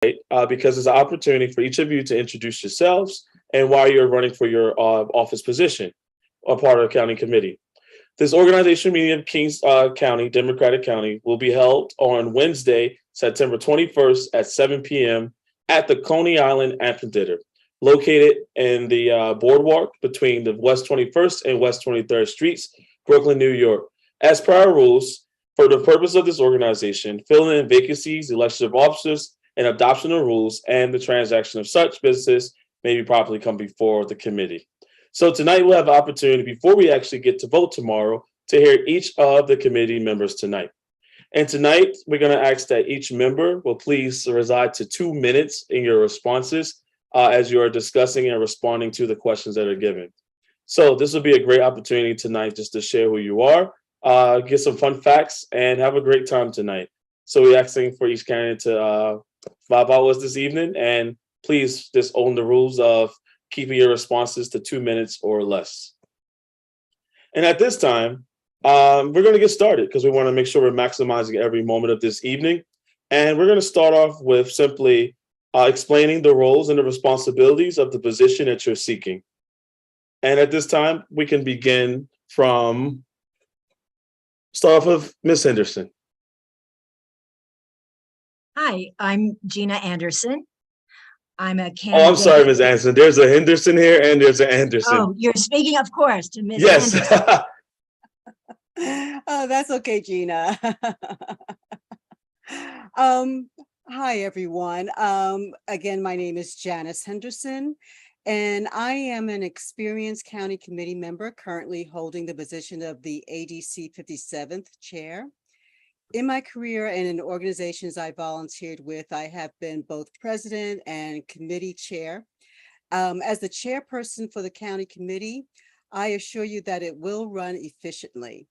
because it's an opportunity for each of you to introduce yourselves and why you're running for your office position or part of the county committee. This organization meeting of Kings County, Democratic County, will be held on Wednesday, September 21st at 7 p.m. at the Coney Island Amphitheater, located in the boardwalk between the West 21st and West 23rd Streets, Brooklyn, New York. As per our rules, for the purpose of this organization, filling in vacancies, election of officers, and adoption of rules, and the transaction of such business may be properly come before the committee. So tonight we'll have an opportunity, before we actually get to vote tomorrow, to hear each of the committee members tonight. And tonight, we're going to ask that each member will please reside to 2 minutes in your responses as you are discussing and responding to the questions that are given. So this will be a great opportunity tonight just to share who you are, get some fun facts, and have a great time tonight. So we're asking for each candidate to vibe out with us this evening, and please just own the rules of keeping your responses to 2 minutes or less. And at this time, we're going to get started because we want to make sure we're maximizing every moment of this evening. And we're going to start off with simply explaining the roles and the responsibilities of the position that you're seeking. And at this time, we can begin from, start off with Ms. Henderson. Hi, I'm Gina Anderson. I'm a candidate. Oh, I'm sorry, Ms. Anderson. There's a Henderson here and there's an Anderson. Oh, you're speaking, of course, to Ms. Yes. Anderson. Oh, that's okay, Gina. Hi, everyone. Again, my name is Janice Henderson, and I am an experienced county committee member currently holding the position of the ADC 57th chair. In my career and in organizations I volunteered with, I have been both president and committee chair. As the chairperson for the county committee, I assure you that it will run efficiently.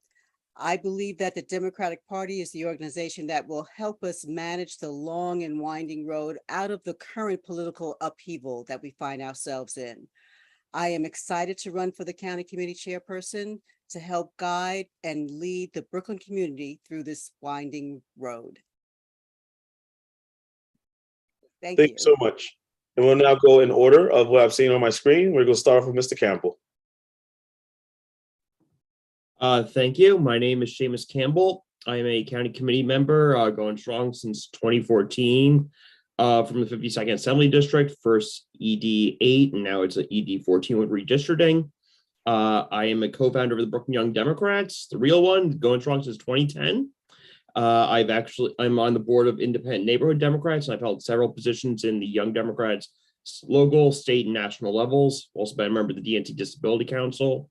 I believe that the Democratic Party is the organization that will help us manage the long and winding road out of the current political upheaval that we find ourselves in. I am excited to run for the county committee chairperson to help guide and lead the Brooklyn community through this winding road. Thank Thank you. you so much. And we'll now go in order of what I've seen on my screen. We're going to start off with Mr. Campbell. Thank you. My name is Seamus Campbell. I am a county committee member going strong since 2014 from the 52nd Assembly District, first ED 8, and now it's an ED 14 with redistricting. I am a co-founder of the Brooklyn Young Democrats, the real one, going strong since 2010. I'm on the board of Independent Neighborhood Democrats, and I've held several positions in the Young Democrats local, state, and national levels. Also been a member of the DNC Disability Council.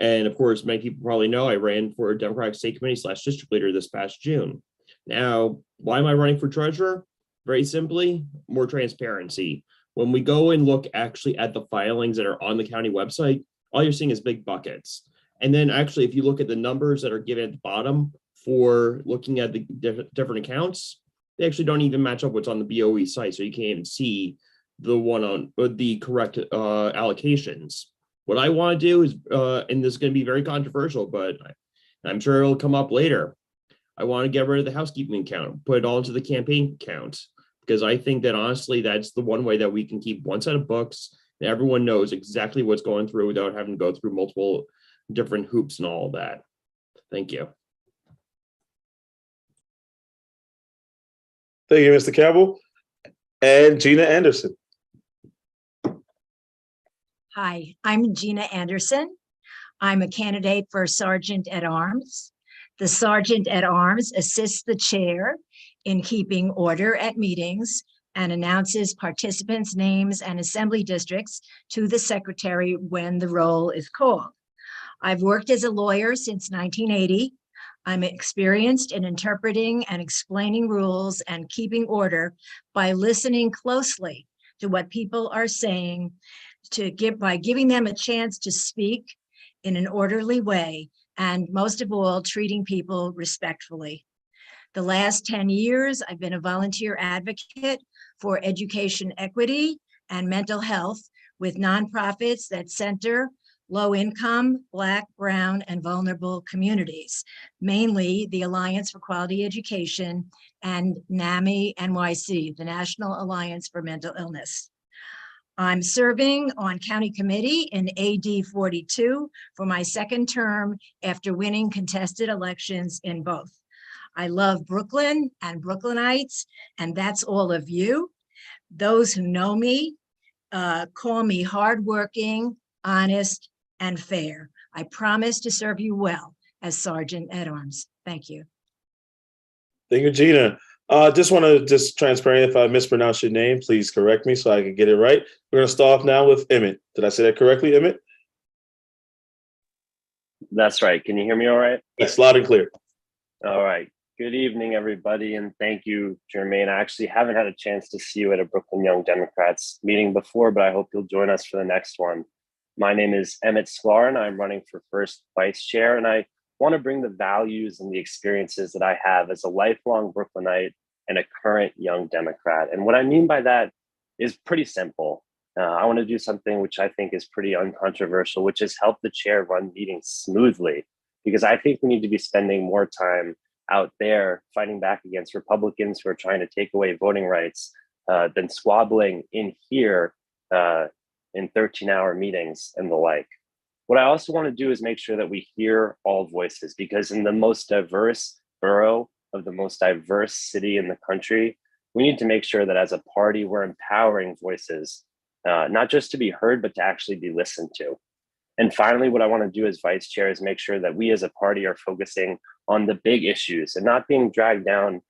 And of course, many people probably know I ran for Democratic State Committee / district leader this past June. Now, why am I running for treasurer? Very simply, more transparency. When we go and look actually at the filings that are on the county website, all you're seeing is big buckets. And then actually, if you look at the numbers that are given at the bottom for looking at the different accounts, they actually don't even match up what's on the BOE site. So you can't even see the one on the correct allocations. What I want to do is, and this is going to be very controversial, but I'm sure it'll come up later. I want to get rid of the housekeeping account, put it all into the campaign account, because I think that honestly, that's the one way that we can keep one set of books and everyone knows exactly what's going through without having to go through multiple different hoops and all of that. Thank you. Thank you, Mr. Campbell. And Gina Anderson. Hi, I'm Gina Anderson. I'm a candidate for Sergeant at Arms. The Sergeant at Arms assists the chair in keeping order at meetings and announces participants' names and assembly districts to the secretary when the roll is called. I've worked as a lawyer since 1980. I'm experienced in interpreting and explaining rules and keeping order by listening closely to what people are saying by giving them a chance to speak in an orderly way, and most of all, treating people respectfully. The last 10 years, I've been a volunteer advocate for education equity and mental health with nonprofits that center low-income, Black, Brown, and vulnerable communities, mainly the Alliance for Quality Education and NAMI NYC, the National Alliance for Mental Illness. I'm serving on county committee in AD 42 for my second term after winning contested elections in both. I love Brooklyn and Brooklynites, and that's all of you. Those who know me call me hardworking, honest, and fair. I promise to serve you well as Sergeant at Arms. Thank you. Thank you, Gina. Just want to transparent, if I mispronounce your name, please correct me so I can get it right. We're going to start off now with Emmett. Did I say that correctly, Emmett? That's right. Can you hear me all right? Yes, loud and clear. All right. Good evening, everybody, and thank you, Jermaine. I actually haven't had a chance to see you at a Brooklyn Young Democrats meeting before, but I hope you'll join us for the next one. My name is Emmett Sklar, and I'm running for first vice chair, and I want to bring the values and the experiences that I have as a lifelong Brooklynite and a current Young Democrat. And what I mean by that is pretty simple. I want to do something which I think is pretty uncontroversial, which is help the chair run meetings smoothly, because I think we need to be spending more time out there fighting back against Republicans who are trying to take away voting rights than squabbling in here in 13-hour meetings and the like. What I also want to do is make sure that we hear all voices, because in the most diverse borough of the most diverse city in the country, we need to make sure that as a party, we're empowering voices, not just to be heard, but to actually be listened to. And finally, what I want to do as vice chair is make sure that we as a party are focusing on the big issues and not being dragged down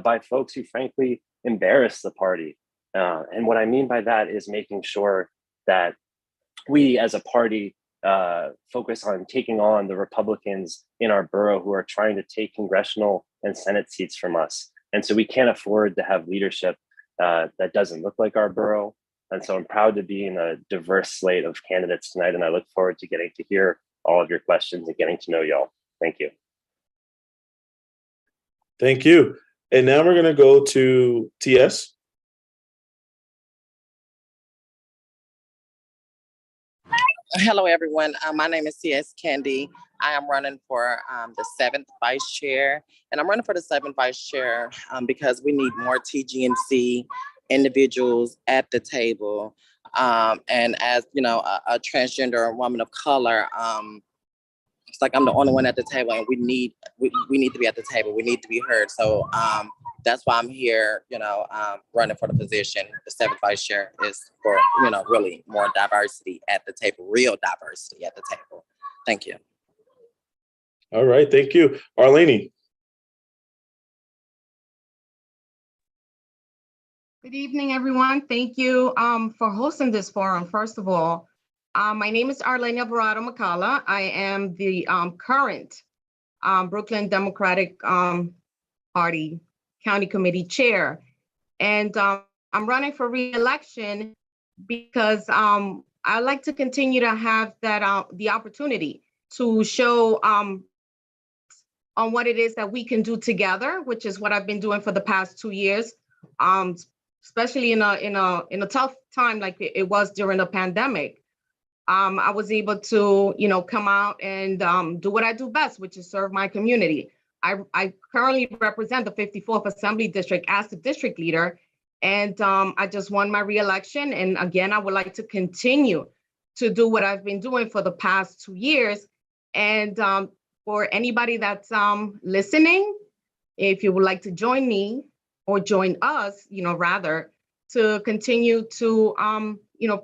by folks who frankly embarrass the party. And what I mean by that is making sure that we as a party focus on taking on the Republicans in our borough who are trying to take congressional and Senate seats from us. And so we can't afford to have leadership that doesn't look like our borough. And so I'm proud to be in a diverse slate of candidates tonight, and I look forward to getting to hear all of your questions and getting to know y'all. Thank you. Thank you. And now we're going to go to TS. Hello, everyone. My name is C.S. Candy. I am running for the 7th vice chair, and I'm running for the 7th vice chair because we need more TGNC individuals at the table. And as you know, a transgender woman of color, it's like I'm the only one at the table, and we need to be at the table. We need to be heard. So that's why I'm here, running for the position. The 7th vice chair is for, really more diversity at the table, real diversity at the table. Thank you. All right, thank you. Arlene. Good evening, everyone. Thank you for hosting this forum, first of all. My name is Arlene Alvarado Macala. I am the current Brooklyn Democratic Party County Committee Chair. And I'm running for re-election because I like to continue to have that the opportunity to show on what it is that we can do together, which is what I've been doing for the past 2 years, especially in a tough time like it was during the pandemic. I was able to, come out and do what I do best, which is serve my community. I currently represent the 54th Assembly District as the district leader, and I just won my re-election. And again, I would like to continue to do what I've been doing for the past 2 years. And for anybody that's listening, if you would like to join me or join us, rather, to continue to,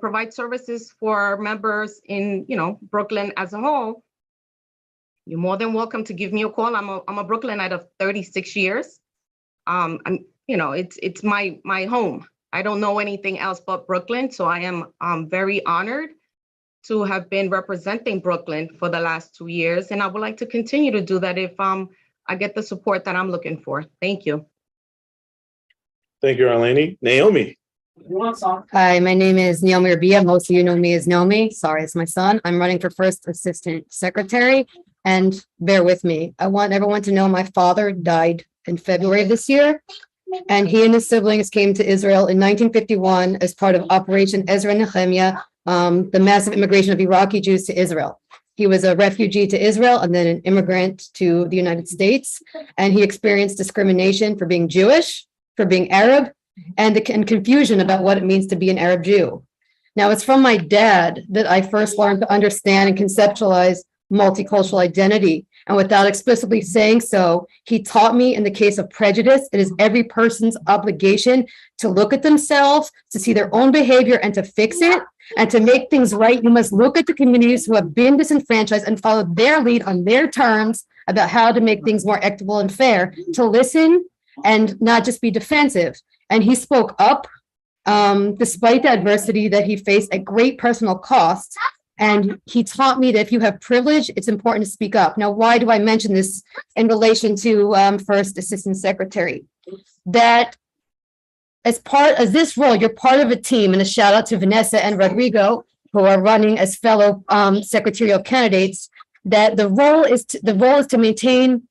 provide services for our members in, Brooklyn as a whole, you're more than welcome to give me a call. I'm a Brooklynite of 36 years. It's my home. I don't know anything else but Brooklyn. So I am very honored to have been representing Brooklyn for the last 2 years. And I would like to continue to do that if I get the support that I'm looking for. Thank you. Thank you, Arlene. Naomi. Hi, my name is Naomi Rabia. Most of you know me as Naomi. Sorry, it's my son. I'm running for first assistant secretary. And bear with me. I want everyone to know my father died in February of this year. And he and his siblings came to Israel in 1951 as part of Operation Ezra Nehemiah, the massive immigration of Iraqi Jews to Israel. He was a refugee to Israel and then an immigrant to the United States. And he experienced discrimination for being Jewish, for being Arab, and confusion about what it means to be an Arab Jew. Now, it's from my dad that I first learned to understand and conceptualize multicultural identity. And without explicitly saying so, he taught me in the case of prejudice, it is every person's obligation to look at themselves, to see their own behavior and to fix it. And to make things right, you must look at the communities who have been disenfranchised and follow their lead on their terms about how to make things more equitable and fair, to listen and not just be defensive. And he spoke up despite the adversity that he faced at great personal cost. And he taught me that if you have privilege, it's important to speak up. Now, why do I mention this in relation to First Assistant Secretary? That as part of this role, you're part of a team, and a shout out to Vanessa and Rodrigo, who are running as fellow secretarial candidates, that the role is to maintain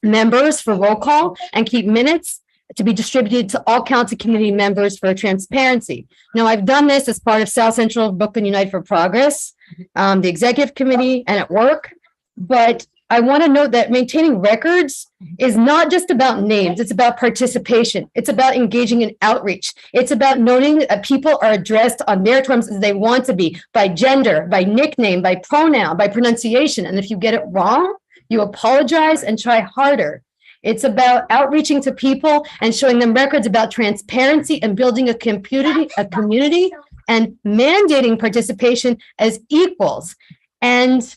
members for roll call and keep minutes to be distributed to all county community members for transparency. Now, I've done this as part of South Central Brooklyn Unite for Progress, the executive committee, and at work. But I want to note that maintaining records is not just about names. It's about participation. It's about engaging in outreach. It's about noting that people are addressed on their terms as they want to be, by gender, by nickname, by pronoun, by pronunciation. And if you get it wrong, you apologize and try harder. It's about outreaching to people and showing them records about transparency and building a community and mandating participation as equals. And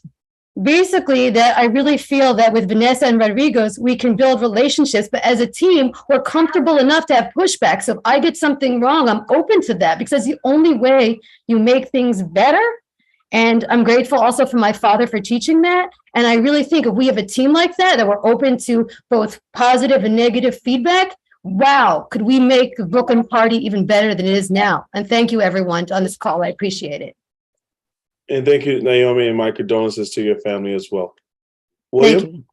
basically, that I really feel that with Vanessa and Rodrigo's, we can build relationships, but as a team, we're comfortable enough to have pushback. So if I get something wrong, I'm open to that, because the only way you make things better. And I'm grateful also for my father for teaching that. And I really think if we have a team like that, that we're open to both positive and negative feedback, wow, could we make the Brooklyn Party even better than it is now? And thank you, everyone, on this call. I appreciate it. And thank you, Naomi, and my condolences to your family as well. Thank William? you.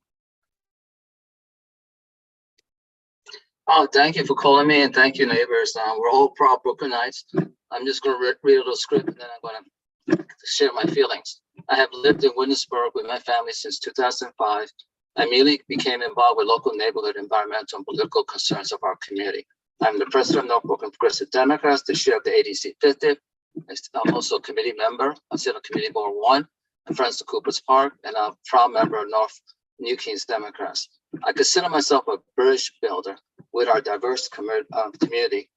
Oh, thank you for calling me, and thank you, neighbors. We're all proud Brooklynites. I'm just going to read a little script, and then I'm going to share my feelings. I have lived in Williamsburg with my family since 2005. I immediately became involved with local neighborhood environmental and political concerns of our community. I'm the president of North Brooklyn Progressive Democrats, the chair of the ADC 50. I'm also a committee member. I sit on Committee Board 1 and Friends of Cooper's Park, and I'm a proud member of North New Kings Democrats. I consider myself a bridge builder with our diverse community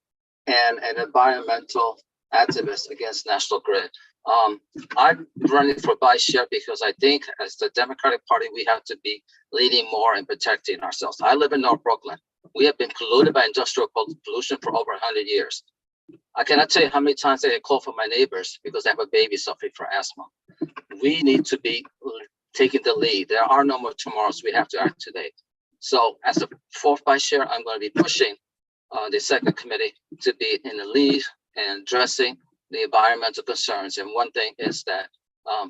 and an environmental activist against National Grid. I'm running for vice chair because I think as the Democratic Party, we have to be leading more and protecting ourselves. I live in North Brooklyn. We have been polluted by industrial pollution for over 100 years. I cannot tell you how many times I get called from my neighbors because they have a baby suffering from asthma. We need to be taking the lead. There are no more tomorrows. We have to act today. So as the fourth vice chair, I'm going to be pushing the second committee to be in the lead and addressing the environmental concerns. And one thing is that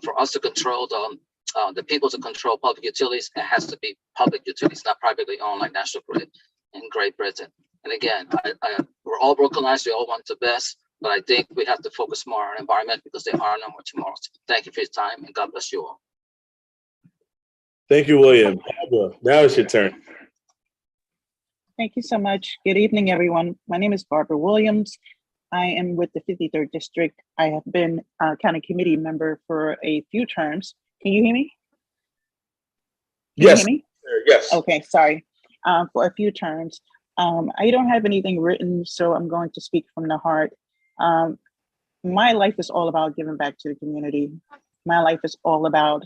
for us to control the people to control public utilities, it has to be public utilities, not privately owned like National Grid in Great Britain. And again, we're all Brooklynites, we all want the best, but I think we have to focus more on environment because there are no more tomorrows. Thank you for your time, and God bless you all. Thank you, William. Now it's your turn. Thank you so much. Good evening, everyone. My name is Barbara Williams. I am with the 53rd District. I have been a county committee member for a few terms. Can you hear me? Yes. Can you hear me? Yes. Okay, sorry. For a few terms. I don't have anything written, so I'm going to speak from the heart. My life is all about giving back to the community. My life is all about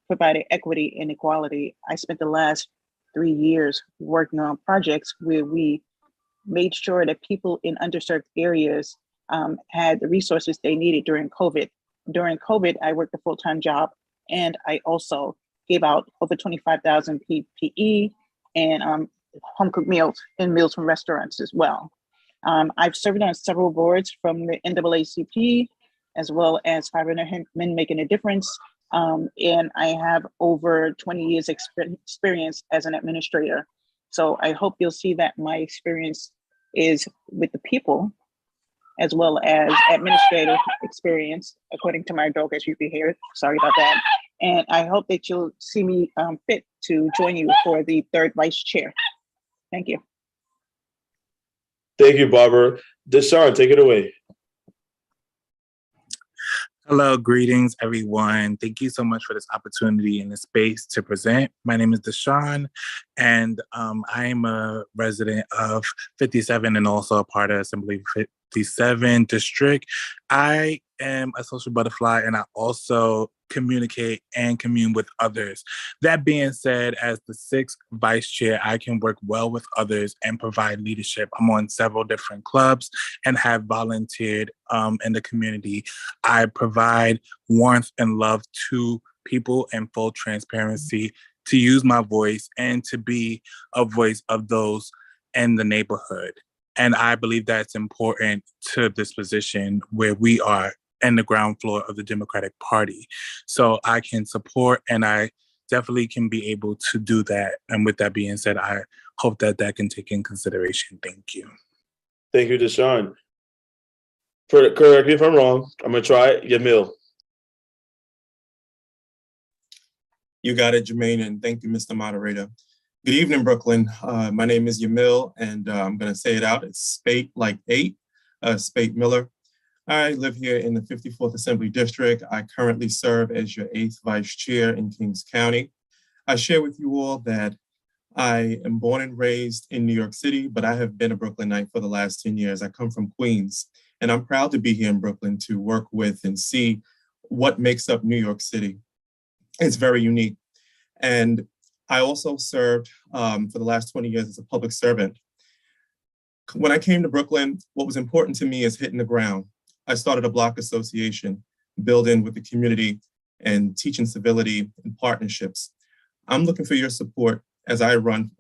providing equity and equality. I spent the last 3 years working on projects where we made sure that people in underserved areas had the resources they needed during COVID. During COVID, I worked a full-time job, and I also gave out over 25,000 PPE and home cooked meals and meals from restaurants as well. I've served on several boards from the NAACP, as well as 500 Men Making a Difference. And I have over 20 years experience as an administrator. So I hope you'll see that my experience is with the people as well as administrative experience, according to my dog, as you can hear. Sorry about that. And I hope that you'll see me fit to join you for the third vice chair. Thank you. Thank you, Barbara. Deshaun, take it away. Hello, greetings, everyone. Thank you so much for this opportunity and the space to present. My name is Deshaun, and I am a resident of 57 and also a part of Assembly 57 district. I am a social butterfly, and I also communicate and commune with others. That being said, as the 6th vice chair, I can work well with others and provide leadership. I'm on several different clubs and have volunteered in the community. I provide warmth and love to people and full transparency to use my voice and to be a voice of those in the neighborhood. And I believe that's important to this position where we are in the ground floor of the Democratic Party. So I can support, and I definitely can be able to do that. And with that being said, I hope that that can take in consideration. Thank you. Thank you, Deshaun. Correct me if I'm wrong. I'm going to try it. Yamil. You got it, Jermaine, and thank you, Mr. Moderator. Good evening, Brooklyn. My name is Yamil, and I'm going to say it out. It's Spate like 8, Spate Miller. I live here in the 54th Assembly District. I currently serve as your 8th Vice Chair in Kings County. I share with you all that I am born and raised in New York City, but I have been a Brooklynite for the last 10 years. I come from Queens, and I'm proud to be here in Brooklyn to work with and see what makes up New York City. It's very unique. And I also served for the last 20 years as a public servant. When I came to Brooklyn, what was important to me is hitting the ground. I started a block association, building with the community and teaching civility and partnerships. I'm looking for your support as I run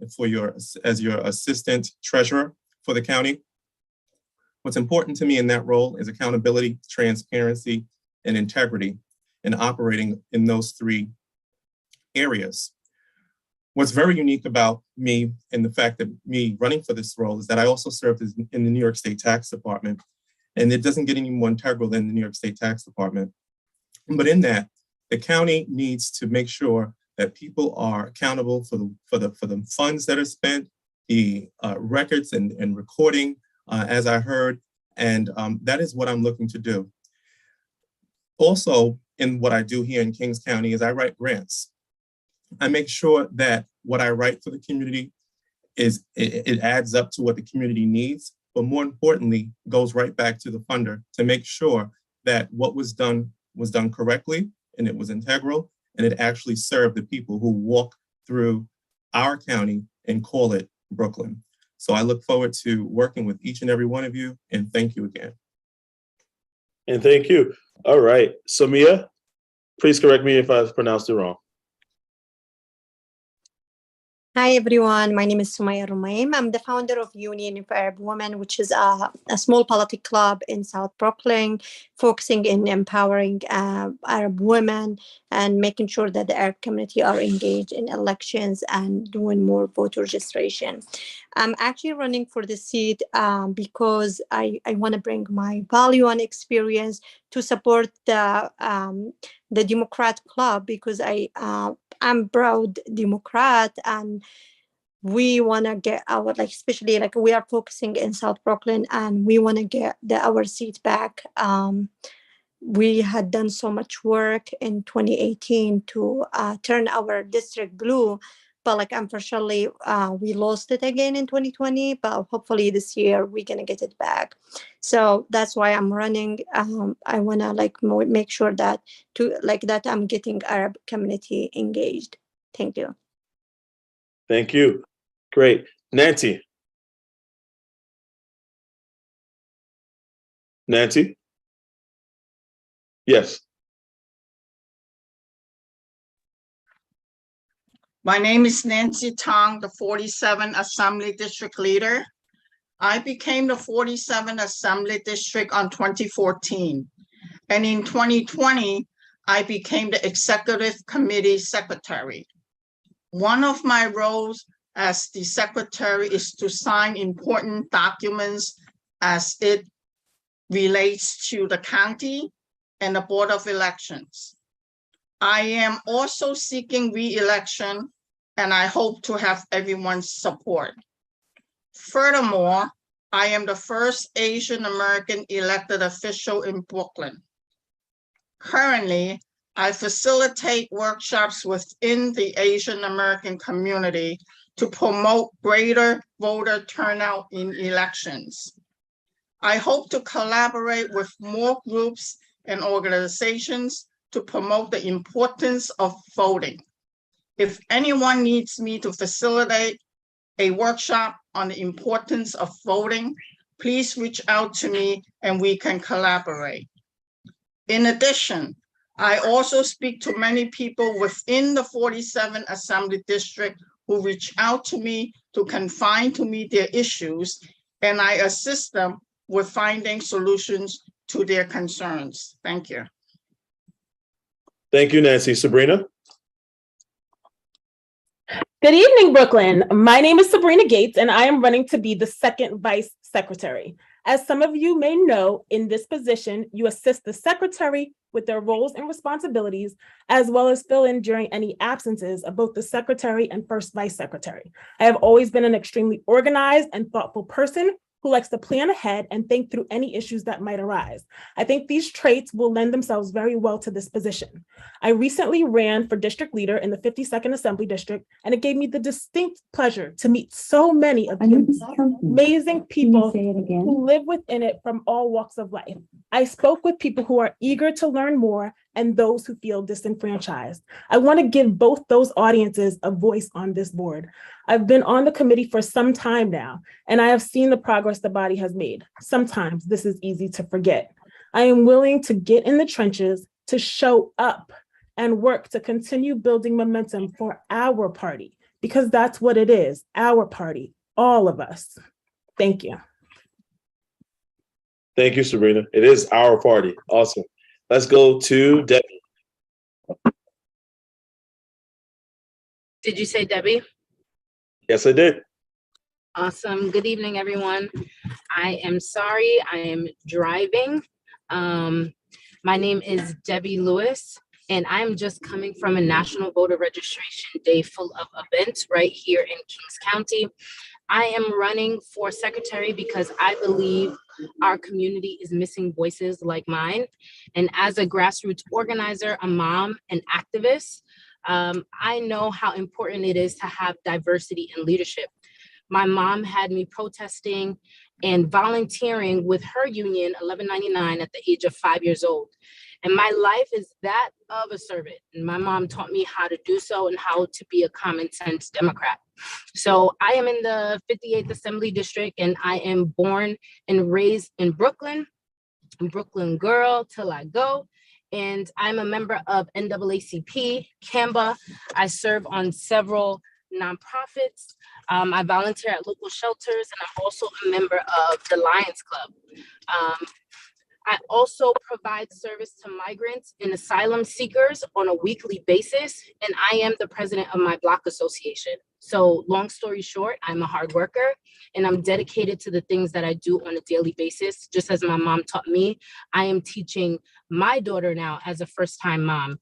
as your assistant treasurer for the county. What's important to me in that role is accountability, transparency, and integrity, and operating in those 3 areas. What's very unique about me and the fact that me running for this role is that I also served in the New York State Tax Department. And it doesn't get any more integral than the New York State Tax Department. But in that, the county needs to make sure that people are accountable for the funds that are spent, the records and recording, as I heard, and that is what I'm looking to do. Also, in what I do here in Kings County is I write grants. I make sure that what I write for the community it adds up to what the community needs, but more importantly, goes right back to the funder to make sure that what was done correctly and it was integral and it actually served the people who walk through our county and call it Brooklyn. So I look forward to working with each and every one of you, and thank you again. And thank you. All right, Samia, please correct me if I've pronounced it wrong. Hi, everyone. My name is Sumaya Rumaim. I'm the founder of Union of Arab Women, which is a small political club in South Brooklyn, focusing in empowering Arab women and making sure that the Arab community are engaged in elections and doing more voter registration. I'm actually running for the seat because I want to bring my value and experience to support the Democrat Club, because I'm proud Democrat, and we want to get our, especially we are focusing in South Brooklyn, and we want to get our seat back. We had done so much work in 2018 to turn our district blue, but unfortunately we lost it again in 2020, but hopefully this year we're going to get it back. So that's why I'm running. I want to make sure that that I'm getting Arab community engaged. Thank you. Thank you. Great. Nancy. Nancy? Yes. My name is Nancy Tong, the 47 Assembly District Leader. I became the 47 Assembly District on 2014. And in 2020, I became the Executive Committee Secretary. One of my roles as the Secretary is to sign important documents as it relates to the county and the Board of Elections. I am also seeking re-election, and I hope to have everyone's support. Furthermore, I am the first Asian American elected official in Brooklyn. Currently, I facilitate workshops within the Asian American community to promote greater voter turnout in elections. I hope to collaborate with more groups and organizations to promote the importance of voting. If anyone needs me to facilitate a workshop on the importance of voting, please reach out to me and we can collaborate. In addition, I also speak to many people within the 47 Assembly District who reach out to me to confide to me their issues, and I assist them with finding solutions to their concerns. Thank you. Thank you, Nancy. Sabrina? Good evening, Brooklyn. My name is Sabrina Gates, and I am running to be the second vice secretary. As some of you may know, in this position, you assist the secretary with their roles and responsibilities, as well as fill in during any absences of both the secretary and first vice secretary. I have always been an extremely organized and thoughtful person who likes to plan ahead and think through any issues that might arise. I think these traits will lend themselves very well to this position. I recently ran for district leader in the 52nd Assembly District, and it gave me the distinct pleasure to meet so many of these amazing people who live within it from all walks of life. I spoke with people who are eager to learn more and those who feel disenfranchised. I want to give both those audiences a voice on this board. I've been on the committee for some time now, and I have seen the progress the body has made. Sometimes this is easy to forget. I am willing to get in the trenches, to show up and work to continue building momentum for our party, because that's what it is, our party, all of us. Thank you. Thank you, Sabrina. It is our party. Awesome. Let's go to Debbie. Did you say Debbie? Yes, I did. Awesome. Good evening, everyone. I am sorry, I am driving. My name is Debbie Lewis, and I'm just coming from a national voter registration day full of events right here in Kings County. I am running for secretary because I believe our community is missing voices like mine. And as a grassroots organizer, a mom, an activist, I know how important it is to have diversity in leadership. My mom had me protesting and volunteering with her union, 1199, at the age of 5 years old. And my life is that of a servant. And my mom taught me how to do so and how to be a common sense Democrat. So I am in the 58th Assembly District, and I am born and raised in Brooklyn. I'm a Brooklyn girl till I go. And I'm a member of NAACP, CAMBA. I serve on several nonprofits. I volunteer at local shelters, and I'm also a member of the Lions Club. I also provide service to migrants and asylum seekers on a weekly basis, and I am the president of my block association. So long story short, I'm a hard worker, and I'm dedicated to the things that I do on a daily basis. Just as my mom taught me, I am teaching my daughter now as a first-time mom,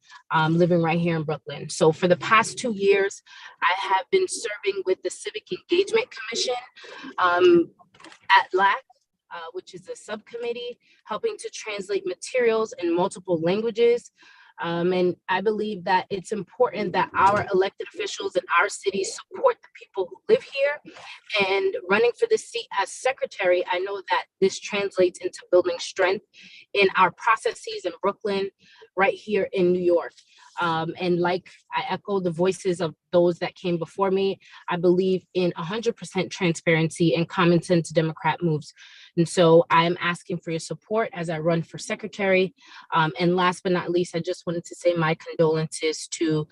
living right here in Brooklyn. So for the past 2 years, I have been serving with the Civic Engagement Commission at LAC, which is a subcommittee helping to translate materials in multiple languages. And I believe that it's important that our elected officials in our city support the people who live here. And running for this seat as secretary, I know that this translates into building strength in our processes in Brooklyn, right here in New York. And like I echo the voices of those that came before me, I believe in 100% transparency and common sense Democrat moves. And so I'm asking for your support as I run for secretary. And last but not least, I just wanted to say my condolences to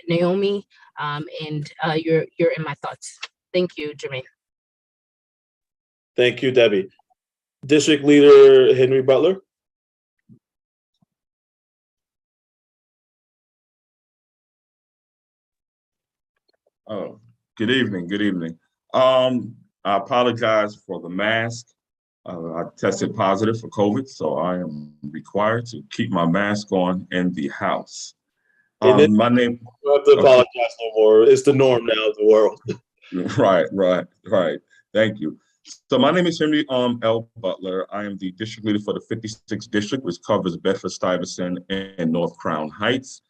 Naomi, and you're in my thoughts. Thank you, Jermaine. Thank you, Debbie. District Leader Henry Butler. Oh, good evening. Good evening. I apologize for the mask. I tested positive for COVID, so I am required to keep my mask on in the house. My name. You don't have to apologize no more. It's the norm now of the world. Right. Thank you. So my name is Henry L. Butler. I am the district leader for the 56th district, which covers Bedford-Stuyvesant and North Crown Heights.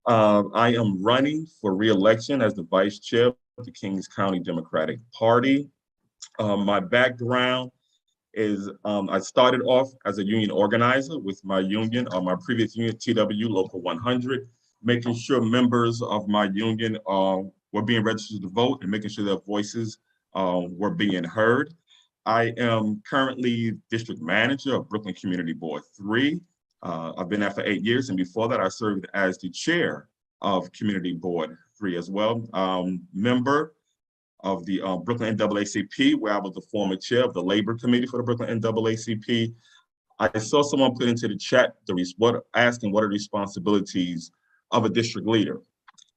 I am running for re-election as the vice chair of the Kings County Democratic Party. My background is I started off as a union organizer with my union, my previous union, TW Local 100, making sure members of my union were being registered to vote and making sure their voices were being heard. I am currently district manager of Brooklyn Community Board 3. I've been there for 8 years, and before that, I served as the chair of Community Board 3 as well. Member of the Brooklyn NAACP, where I was the former chair of the Labor Committee for the Brooklyn NAACP. I saw someone put into the chat asking what are the responsibilities of a district leader.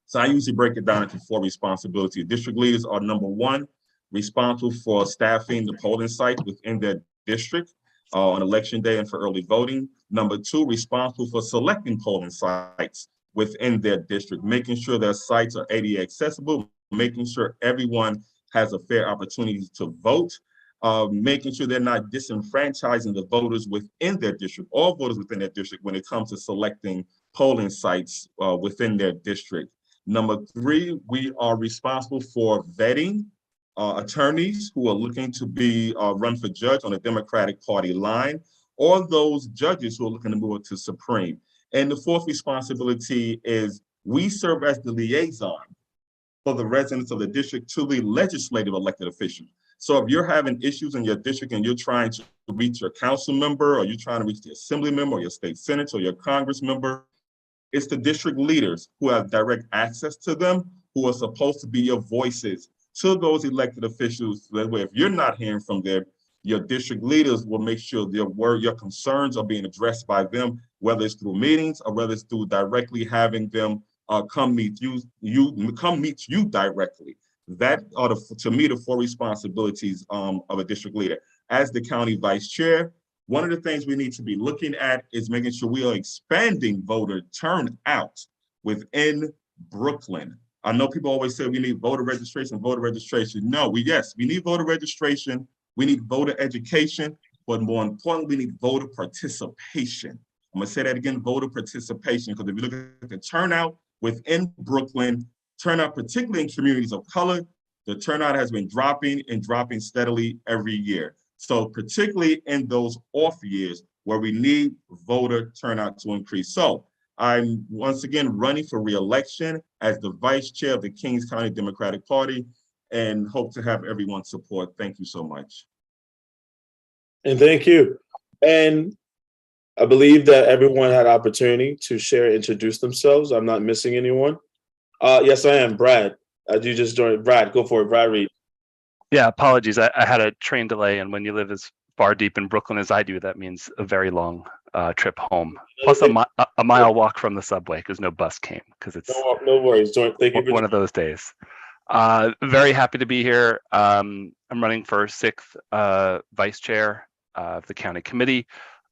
So I usually break it down into 4 responsibilities. District leaders are, number 1, responsible for staffing the polling site within their district on election day and for early voting. Number 2, responsible for selecting polling sites within their district, making sure their sites are ADA accessible, making sure everyone has a fair opportunity to vote, making sure they're not disenfranchising the voters within their district, all voters within their district when it comes to selecting polling sites within their district. Number 3, we are responsible for vetting attorneys who are looking to be run for judge on the Democratic Party line, or those judges who are looking to move to Supreme. And the 4th responsibility is we serve as the liaison for the residents of the district to the legislative elected officials. So if you're having issues in your district and you're trying to reach your council member, or you're trying to reach the assembly member or your state senator or your congress member, it's the district leaders who have direct access to them, who are supposed to be your voices to those elected officials. That way, if you're not hearing from them, your district leaders will make sure your concerns are being addressed by them, whether it's through meetings or whether it's through directly having them come meet you directly. That are, to me, the 4 responsibilities of a district leader. As the county vice chair, one of the things we need to be looking at is making sure we are expanding voter turnout within Brooklyn. I know people always say we need voter registration. No, we need voter registration. We need voter education, but more importantly, we need voter participation. I'm gonna say that again, voter participation, because if you look at the turnout within Brooklyn, turnout particularly in communities of color, the turnout has been dropping and dropping steadily every year. So particularly in those off years where we need voter turnout to increase. So I'm once again running for re-election as the vice chair of the Kings County Democratic Party and hope to have everyone's support. Thank you so much. And thank you. And I believe that everyone had opportunity to share, introduce themselves. I'm not missing anyone. Yes, I am. Brad, you just joined. Brad, go for it. Brad Reed. Yeah, apologies. I had a train delay, and when you live as far deep in Brooklyn as I do, that means a very long trip home. Plus a mile walk from the subway because no bus came because it's no worries. Thank you for one of those days. Very happy to be here. I'm running for 6th vice chair of the county committee.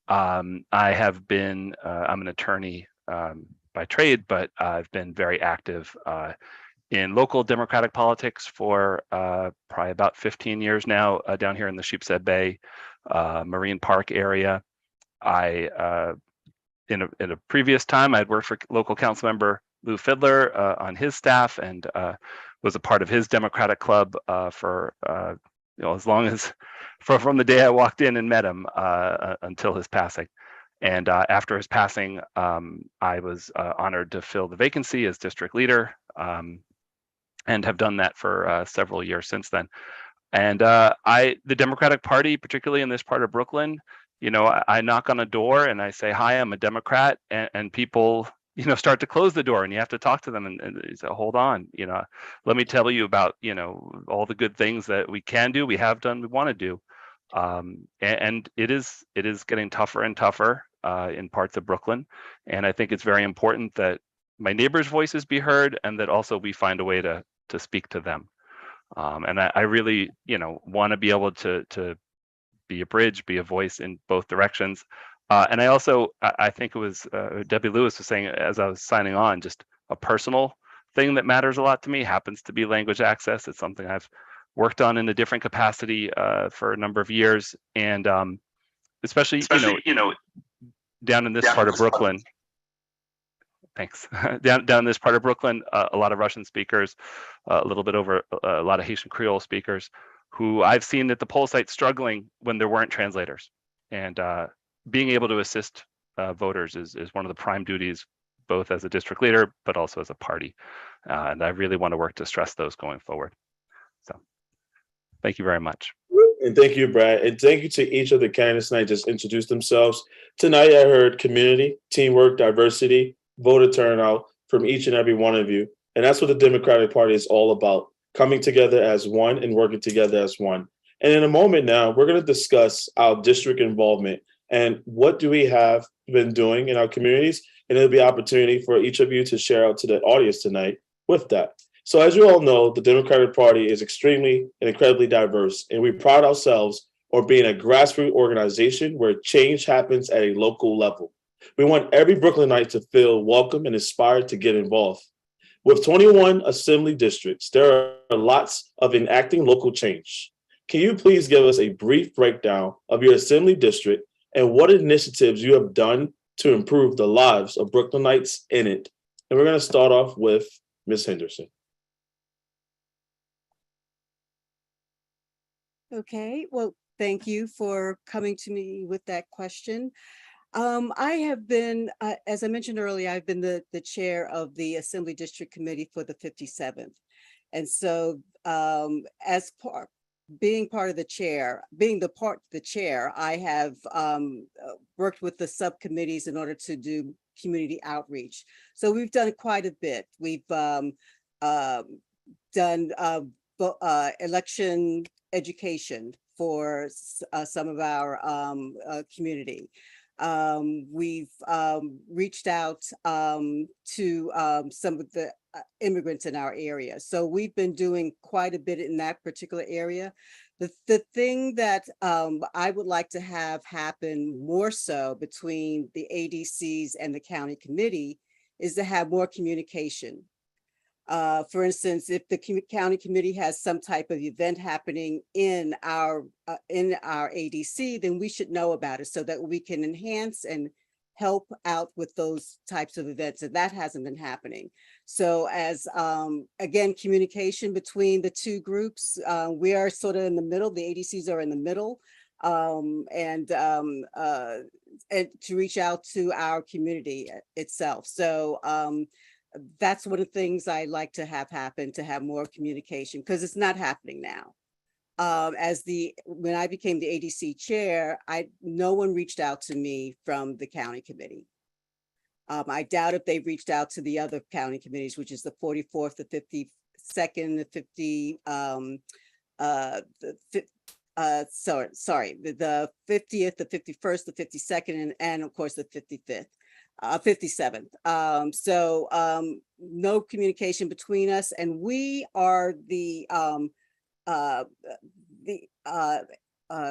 I have been, I'm an attorney by trade, but I've been very active in local Democratic politics for probably about 15 years now down here in the Sheepshead Bay, Marine Park area. In a previous time, I'd worked for local council member Lou Fiddler on his staff and was a part of his Democratic club for as long as from the day I walked in and met him until his passing. And after his passing, I was honored to fill the vacancy as district leader and have done that for several years since then. And the Democratic Party, particularly in this part of Brooklyn, I knock on a door and I say, hi, I'm a Democrat, and people, start to close the door and you have to talk to them and say, hold on, let me tell you about, all the good things that we can do, we have done, we want to do. And it is getting tougher and tougher in parts of Brooklyn. And I think it's very important that my neighbors' voices be heard and that also we find a way to speak to them. And I really, want to be able to be a bridge, be a voice in both directions. And I think it was Debbie Lewis was saying as I was signing on, just a personal thing that matters a lot to me happens to be language access. It's something I've worked on in a different capacity for a number of years, and especially down in this part of Brooklyn. Thanks. down in this part of Brooklyn, a lot of Russian speakers, a little bit over a lot of Haitian Creole speakers, who I've seen at the poll site struggling when there weren't translators, and being able to assist voters is one of the prime duties, both as a district leader, but also as a party. And I really want to work to stress those going forward. So thank you very much. And thank you, Brad. And thank you to each of the candidates tonight just introduced themselves. Tonight, I heard community, teamwork, diversity, voter turnout from each and every one of you. And that's what the Democratic Party is all about, coming together as one and working together as one. And in a moment now, we're going to discuss our district involvement and what do we have been doing in our communities. And there'll be opportunity for each of you to share out to the audience tonight with that. So as you all know, the Democratic Party is extremely and incredibly diverse, and we pride ourselves on being a grassroots organization where change happens at a local level. We want every Brooklynite to feel welcome and inspired to get involved. With 21 assembly districts, there are lots of enacting local change. Can you please give us a brief breakdown of your assembly district and what initiatives you have done to improve the lives of Brooklynites in it? And we're going to start off with Ms. Henderson. Okay, well, thank you for coming to me with that question. I have been, as I mentioned earlier, I've been the chair of the Assembly District Committee for the 57th. And so being part of the chair, I have worked with the subcommittees in order to do community outreach. So we've done quite a bit. We've done election education for some of our community. We've reached out to some of the immigrants in our area. So we've been doing quite a bit in that particular area. The thing that I would like to have happen more so between the ADCs and the county committee is to have more communication. For instance, if the county committee has some type of event happening in our ADC, then we should know about it so that we can enhance and help out with those types of events. And that hasn't been happening. So as, again, communication between the two groups, we are sort of in the middle, the ADCs are in the middle, and to reach out to our community itself. So that's one of the things I like to have happen, to have more communication, because it's not happening now. When I became the ADC chair, no one reached out to me from the county committee. I doubt if they've reached out to the other county committees, which is the 44th, the 52nd, the 50th, the 51st, the 52nd, and of course the 55th. 57th. So no communication between us, and we are the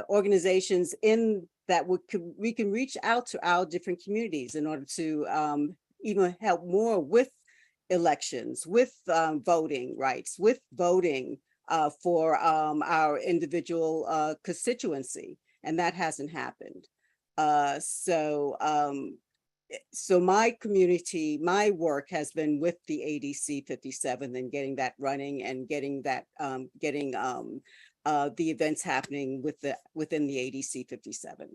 organizations in that we can reach out to our different communities in order to even help more with elections, with voting rights, with voting for our individual constituency, and that hasn't happened. So my community, my work has been with the ADC 57 and getting that running and getting that the events happening within the ADC 57.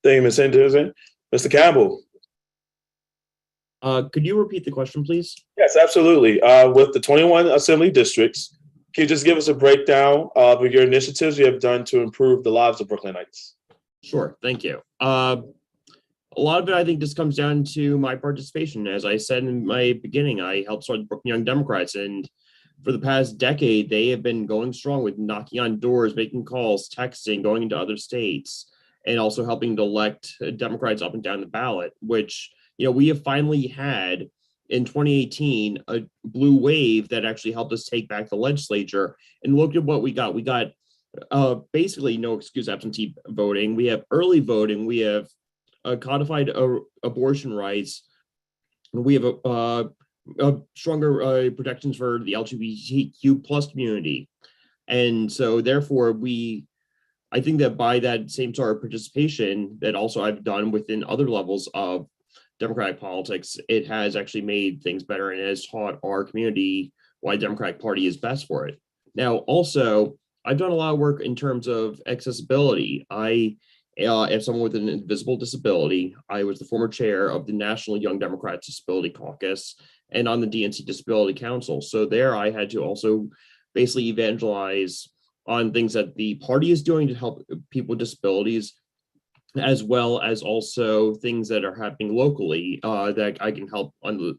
Thank you, Ms. Henderson. Mr. Campbell. Could you repeat the question, please? Yes, absolutely. With the 21 assembly districts, can you just give us a breakdown of your initiatives you have done to improve the lives of Brooklynites? Sure, thank you. A lot of it, I think, just comes down to my participation. As I said in my beginning, I helped start the Brooklyn Young Democrats, and for the past decade, they have been going strong with knocking on doors, making calls, texting, going into other states, and also helping to elect Democrats up and down the ballot, which, you know, we have finally had in 2018, a blue wave that actually helped us take back the legislature. And look at what we got. We got basically no excuse absentee voting. We have early voting. We have codified abortion rights. We have stronger protections for the LGBTQ plus community. And so therefore I think that by that same sort of participation that also I've done within other levels of Democratic politics, it has actually made things better and has taught our community why the Democratic Party is best for it. Now, also, I've done a lot of work in terms of accessibility. I am someone with an invisible disability. I was the former chair of the National Young Democrats Disability Caucus and on the DNC Disability Council. So there I had to also basically evangelize on things that the party is doing to help people with disabilities, as well as also things that are happening locally that I can help on the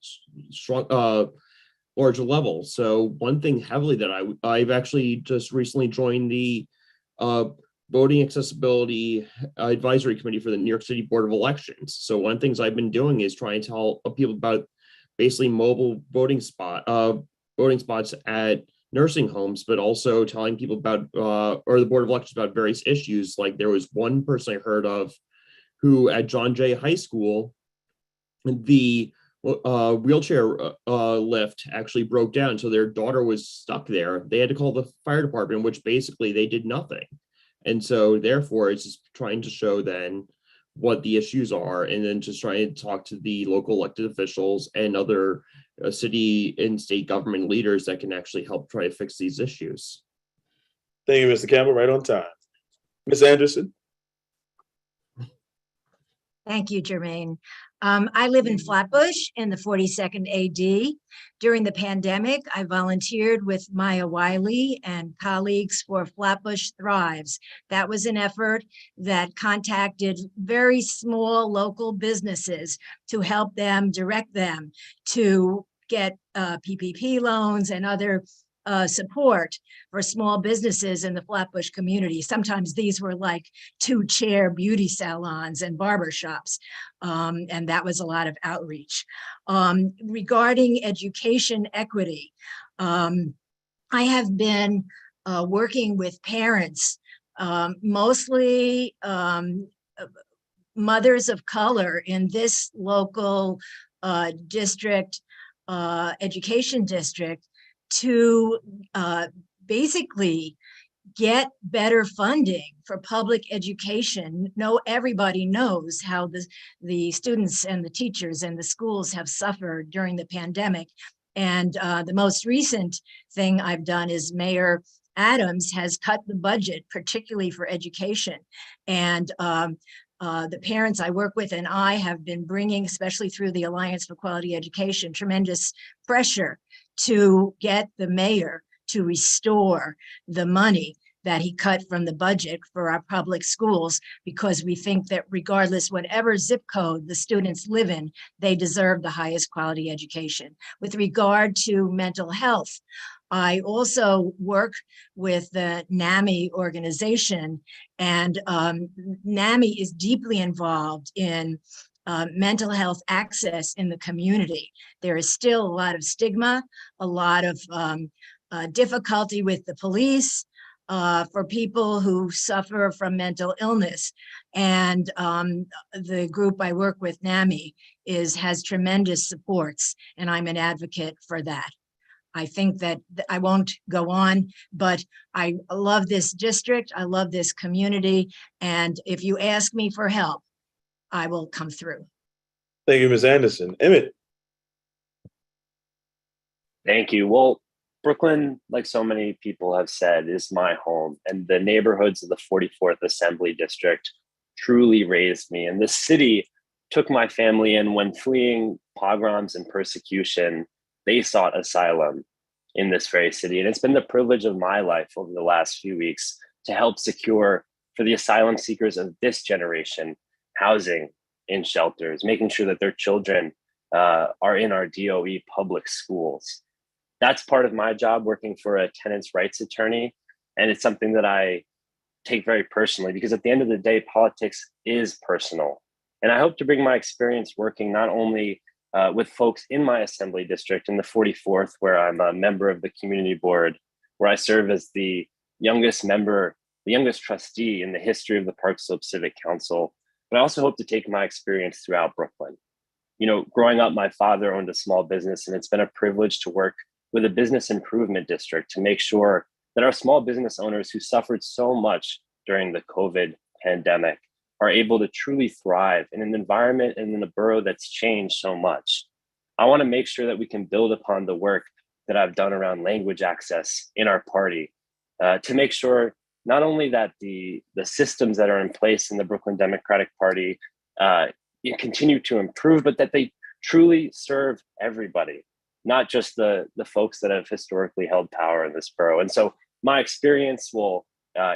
strong, larger level. So one thing heavily that I've actually just recently joined the Voting Accessibility Advisory Committee for the New York City Board of Elections. So one of the things I've been doing is trying to tell people about basically mobile voting spots at nursing homes, but also telling people about, or the Board of Elections about various issues. Like there was one person I heard of who at John Jay High School, the wheelchair lift actually broke down. So their daughter was stuck there. They had to call the fire department, which basically they did nothing. And so therefore it's just trying to show then what the issues are, and then just trying to talk to the local elected officials and other city and state government leaders that can actually help try to fix these issues. Thank you, Mr. Campbell. Right on time. Ms. Anderson. Thank you, Jermaine. I live in Flatbush in the 42nd AD. During the pandemic, I volunteered with Maya Wiley and colleagues for Flatbush Thrives. That was an effort that contacted very small local businesses to help them, direct them to get PPP loans and other support for small businesses in the Flatbush community. Sometimes these were like 2-chair beauty salons and barbershops, and that was a lot of outreach. Regarding education equity, I have been working with parents, mostly mothers of color in this local district, education district, to basically get better funding for public education. Everybody knows how the students and the teachers and the schools have suffered during the pandemic. And the most recent thing I've done is Mayor Adams has cut the budget, particularly for education. And the parents I work with and I have been bringing, especially through the Alliance for Quality Education, tremendous pressure to get the mayor to restore the money that he cut from the budget for our public schools, because we think that regardless whatever zip code the students live in, they deserve the highest quality education. With regard to mental health, I also work with the NAMI organization, and NAMI is deeply involved in mental health access in the community. There is still a lot of stigma, a lot of difficulty with the police for people who suffer from mental illness. And the group I work with, NAMI, has tremendous supports, and I'm an advocate for that. I think that I won't go on, but I love this district, I love this community, and if you ask me for help, I will come through. Thank you, Ms. Anderson. Emmett. Thank you. Well, Brooklyn, like so many people have said, is my home, and the neighborhoods of the 44th Assembly District truly raised me. And the city took my family in when fleeing pogroms and persecution. They sought asylum in this very city. And it's been the privilege of my life over the last few weeks to help secure for the asylum seekers of this generation housing in shelters, making sure that their children are in our DOE public schools. That's part of my job, working for a tenants' rights attorney. And it's something that I take very personally, because at the end of the day, politics is personal. And I hope to bring my experience working not only with folks in my assembly district in the 44th, where I'm a member of the community board, where I serve as the youngest member the youngest trustee in the history of the Park Slope Civic Council, but I also hope to take my experience throughout Brooklyn. You know, growing up, my father owned a small business, and it's been a privilege to work with a business improvement district to make sure that our small business owners who suffered so much during the COVID pandemic are able to truly thrive in an environment and in a borough that's changed so much. I want to make sure that we can build upon the work that I've done around language access in our party to make sure not only that the systems that are in place in the Brooklyn Democratic Party continue to improve, but that they truly serve everybody, not just the folks that have historically held power in this borough. And so my experience will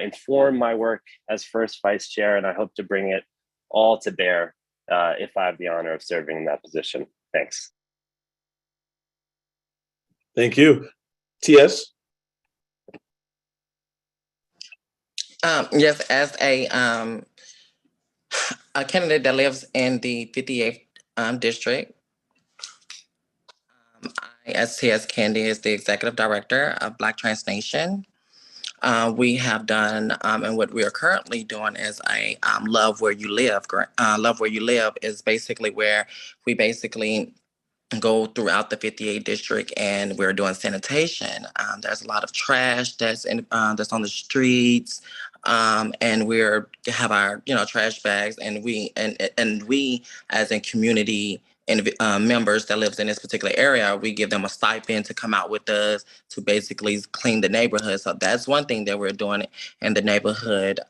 inform my work as first vice chair, and I hope to bring it all to bear if I have the honor of serving in that position. Thanks. Thank you. TS? Yes, as a candidate that lives in the 58th district, I, as TS Candy, is the executive director of Black Trans Nation. We have done, and what we are currently doing is a Love Where You Live. Love Where You Live is basically where we basically go throughout the 58 district and we're doing sanitation. There's a lot of trash that's on the streets, and we're have our trash bags, and we as in community and members that lives in this particular area, we give them a stipend to come out with us to basically clean the neighborhood. So that's one thing that we're doing in the neighborhood,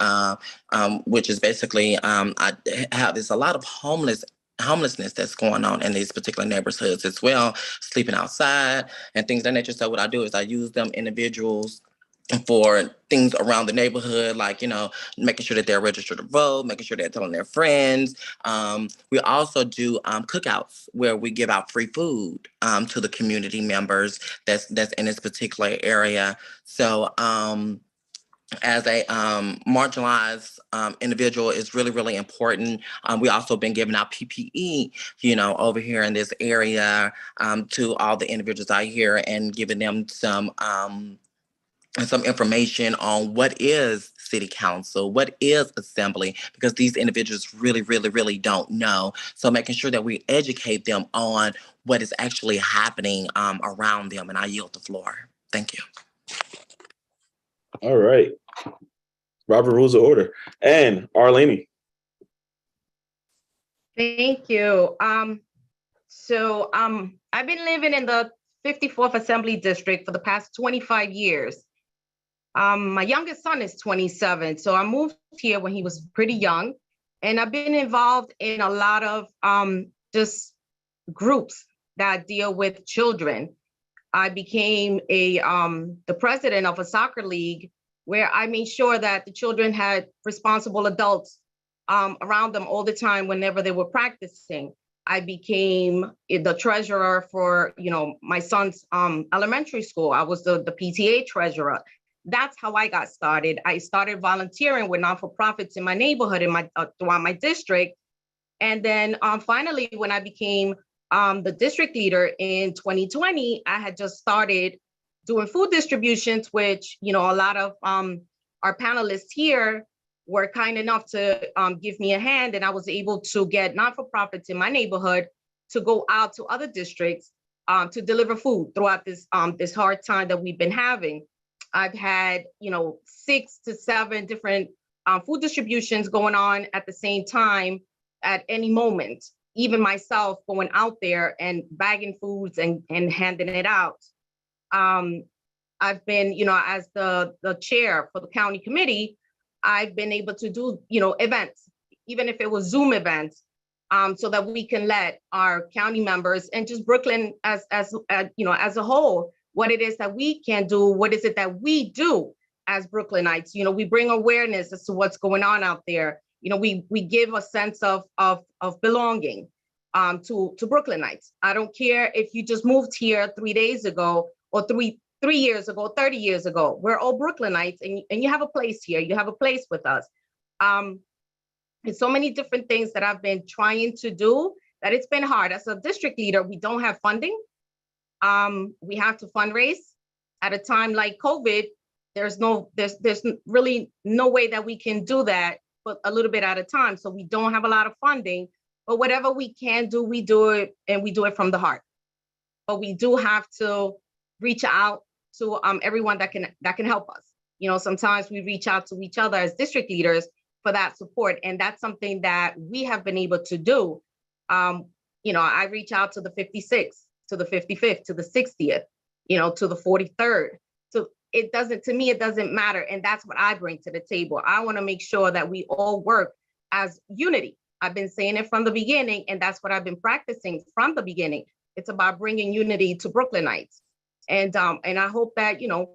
which is basically there's a lot of homelessness that's going on in these particular neighborhoods as well, sleeping outside and things of that nature. So what I do is I use them individuals for things around the neighborhood, like, making sure that they're registered to vote, making sure they're telling their friends. We also do cookouts where we give out free food to the community members that's in this particular area. So as a marginalized individual is really, really important. We also been giving out PPE, over here in this area to all the individuals out here and giving them some information on what is city council, what is assembly, because these individuals really, really, really don't know. So making sure that we educate them on what is actually happening around them. And I yield the floor. Thank you. All right. Robert Rules of Order. And Arlene. Thank you. So I've been living in the 54th Assembly District for the past 25 years. My youngest son is 27, so I moved here when he was pretty young, and I've been involved in a lot of just groups that deal with children. I became the president of a soccer league where I made sure that the children had responsible adults around them all the time whenever they were practicing. I became the treasurer for my son's elementary school. I was the PTA treasurer. That's how I got started. I started volunteering with non-for-profits in my neighborhood, throughout my district. And then finally, when I became the district leader in 2020, I had just started doing food distributions, which, a lot of our panelists here were kind enough to give me a hand. And I was able to get non-for-profits in my neighborhood to go out to other districts to deliver food throughout this hard time that we've been having. I've had, 6 to 7 different food distributions going on at the same time at any moment, even myself going out there and bagging foods and handing it out. I've been, as the chair for the county committee, I've been able to do, events, even if it was Zoom events, so that we can let our county members and just Brooklyn as a whole, what it is that we can do, what is it that we do as Brooklynites. We bring awareness as to what's going on out there. We give a sense of belonging to Brooklynites. I don't care if you just moved here 3 days ago or three years ago, 30 years ago. We're all Brooklynites, and you have a place here. You have a place with us. And so many different things that I've been trying to do that it's been hard. As a district leader, we don't have funding. We have to fundraise at a time like COVID. there's really no way that we can do that, but a little bit at a time. So we don't have a lot of funding, but whatever we can do, we do it, and we do it from the heart. But we do have to reach out to everyone that can help us. You know, sometimes we reach out to each other as district leaders for that support, and that's something that we have been able to do. You know, I reach out to the 56th, to the 55th, to the 60th, you know, to the 43rd. So to me, it doesn't matter. And that's what I bring to the table. I want to make sure that we all work as unity. I've been saying it from the beginning, and that's what I've been practicing from the beginning. It's about bringing unity to Brooklynites. And I hope that, you know,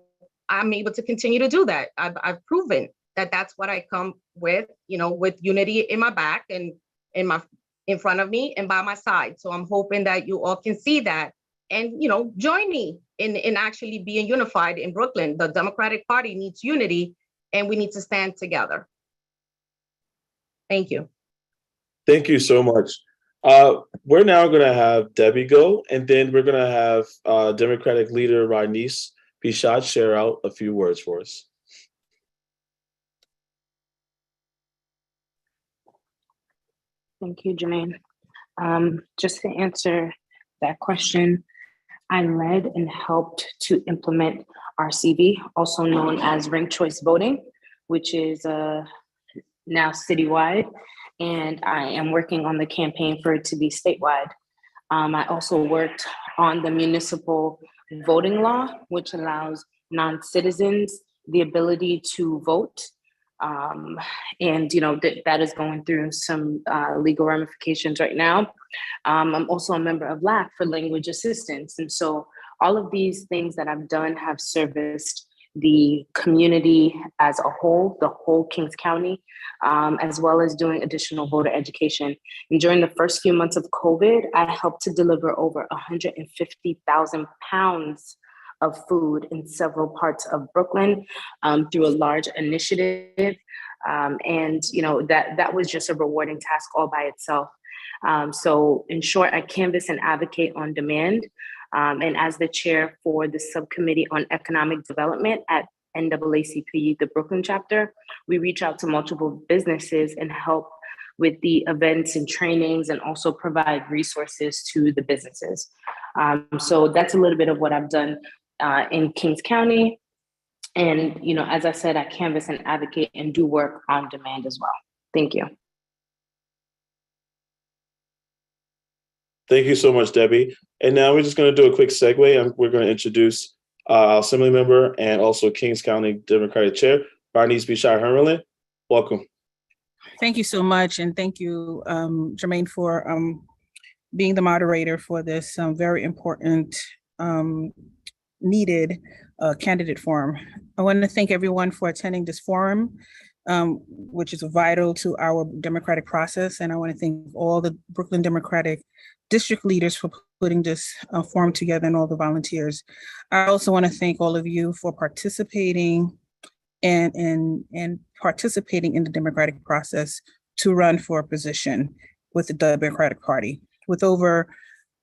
I'm able to continue to do that. I've proven that that's what I come with, you know, with unity in my back and in front of me and by my side. So I'm hoping that you all can see that and, you know, join me in actually being unified in Brooklyn. The Democratic Party needs unity, and we need to stand together. Thank you. Thank you so much. We're now going to have Debbie go, and then we're going to have Democratic leader Rajneesh Bishad share out a few words for us. Thank you, Jermaine. Just to answer that question, I led and helped to implement RCV, also known as ranked choice voting, which is now citywide, and I am working on the campaign for it to be statewide. I also worked on the municipal voting law, which allows non-citizens the ability to vote. And you know, that is going through some legal ramifications right now. I'm also a member of LAC for language assistance. And so all of these things that I've done have serviced the community as a whole, the whole Kings County, as well as doing additional voter education. And during the first few months of COVID, I helped to deliver over 150,000 pounds of food in several parts of Brooklyn through a large initiative. And you know, that was just a rewarding task all by itself. So in short, I canvass and advocate on demand. And as the chair for the subcommittee on economic development at NAACP, the Brooklyn chapter, we reach out to multiple businesses and help with the events and trainings, and also provide resources to the businesses. So that's a little bit of what I've done in Kings County. And, you know, as I said, I canvass and advocate and do work on demand as well. Thank you. Thank you so much, Debbie. And now we're just going to do a quick segue, and we're going to introduce our Assembly member and also Kings County Democratic Chair, Rajneesh Bishad Hermelin. Welcome. Thank you so much. And thank you, Jermaine, for being the moderator for this very important, needed candidate forum. I want to thank everyone for attending this forum, which is vital to our democratic process. And I want to thank all the Brooklyn Democratic district leaders for putting this forum together, and all the volunteers. I also want to thank all of you for participating and participating in the democratic process to run for a position with the Democratic Party. With over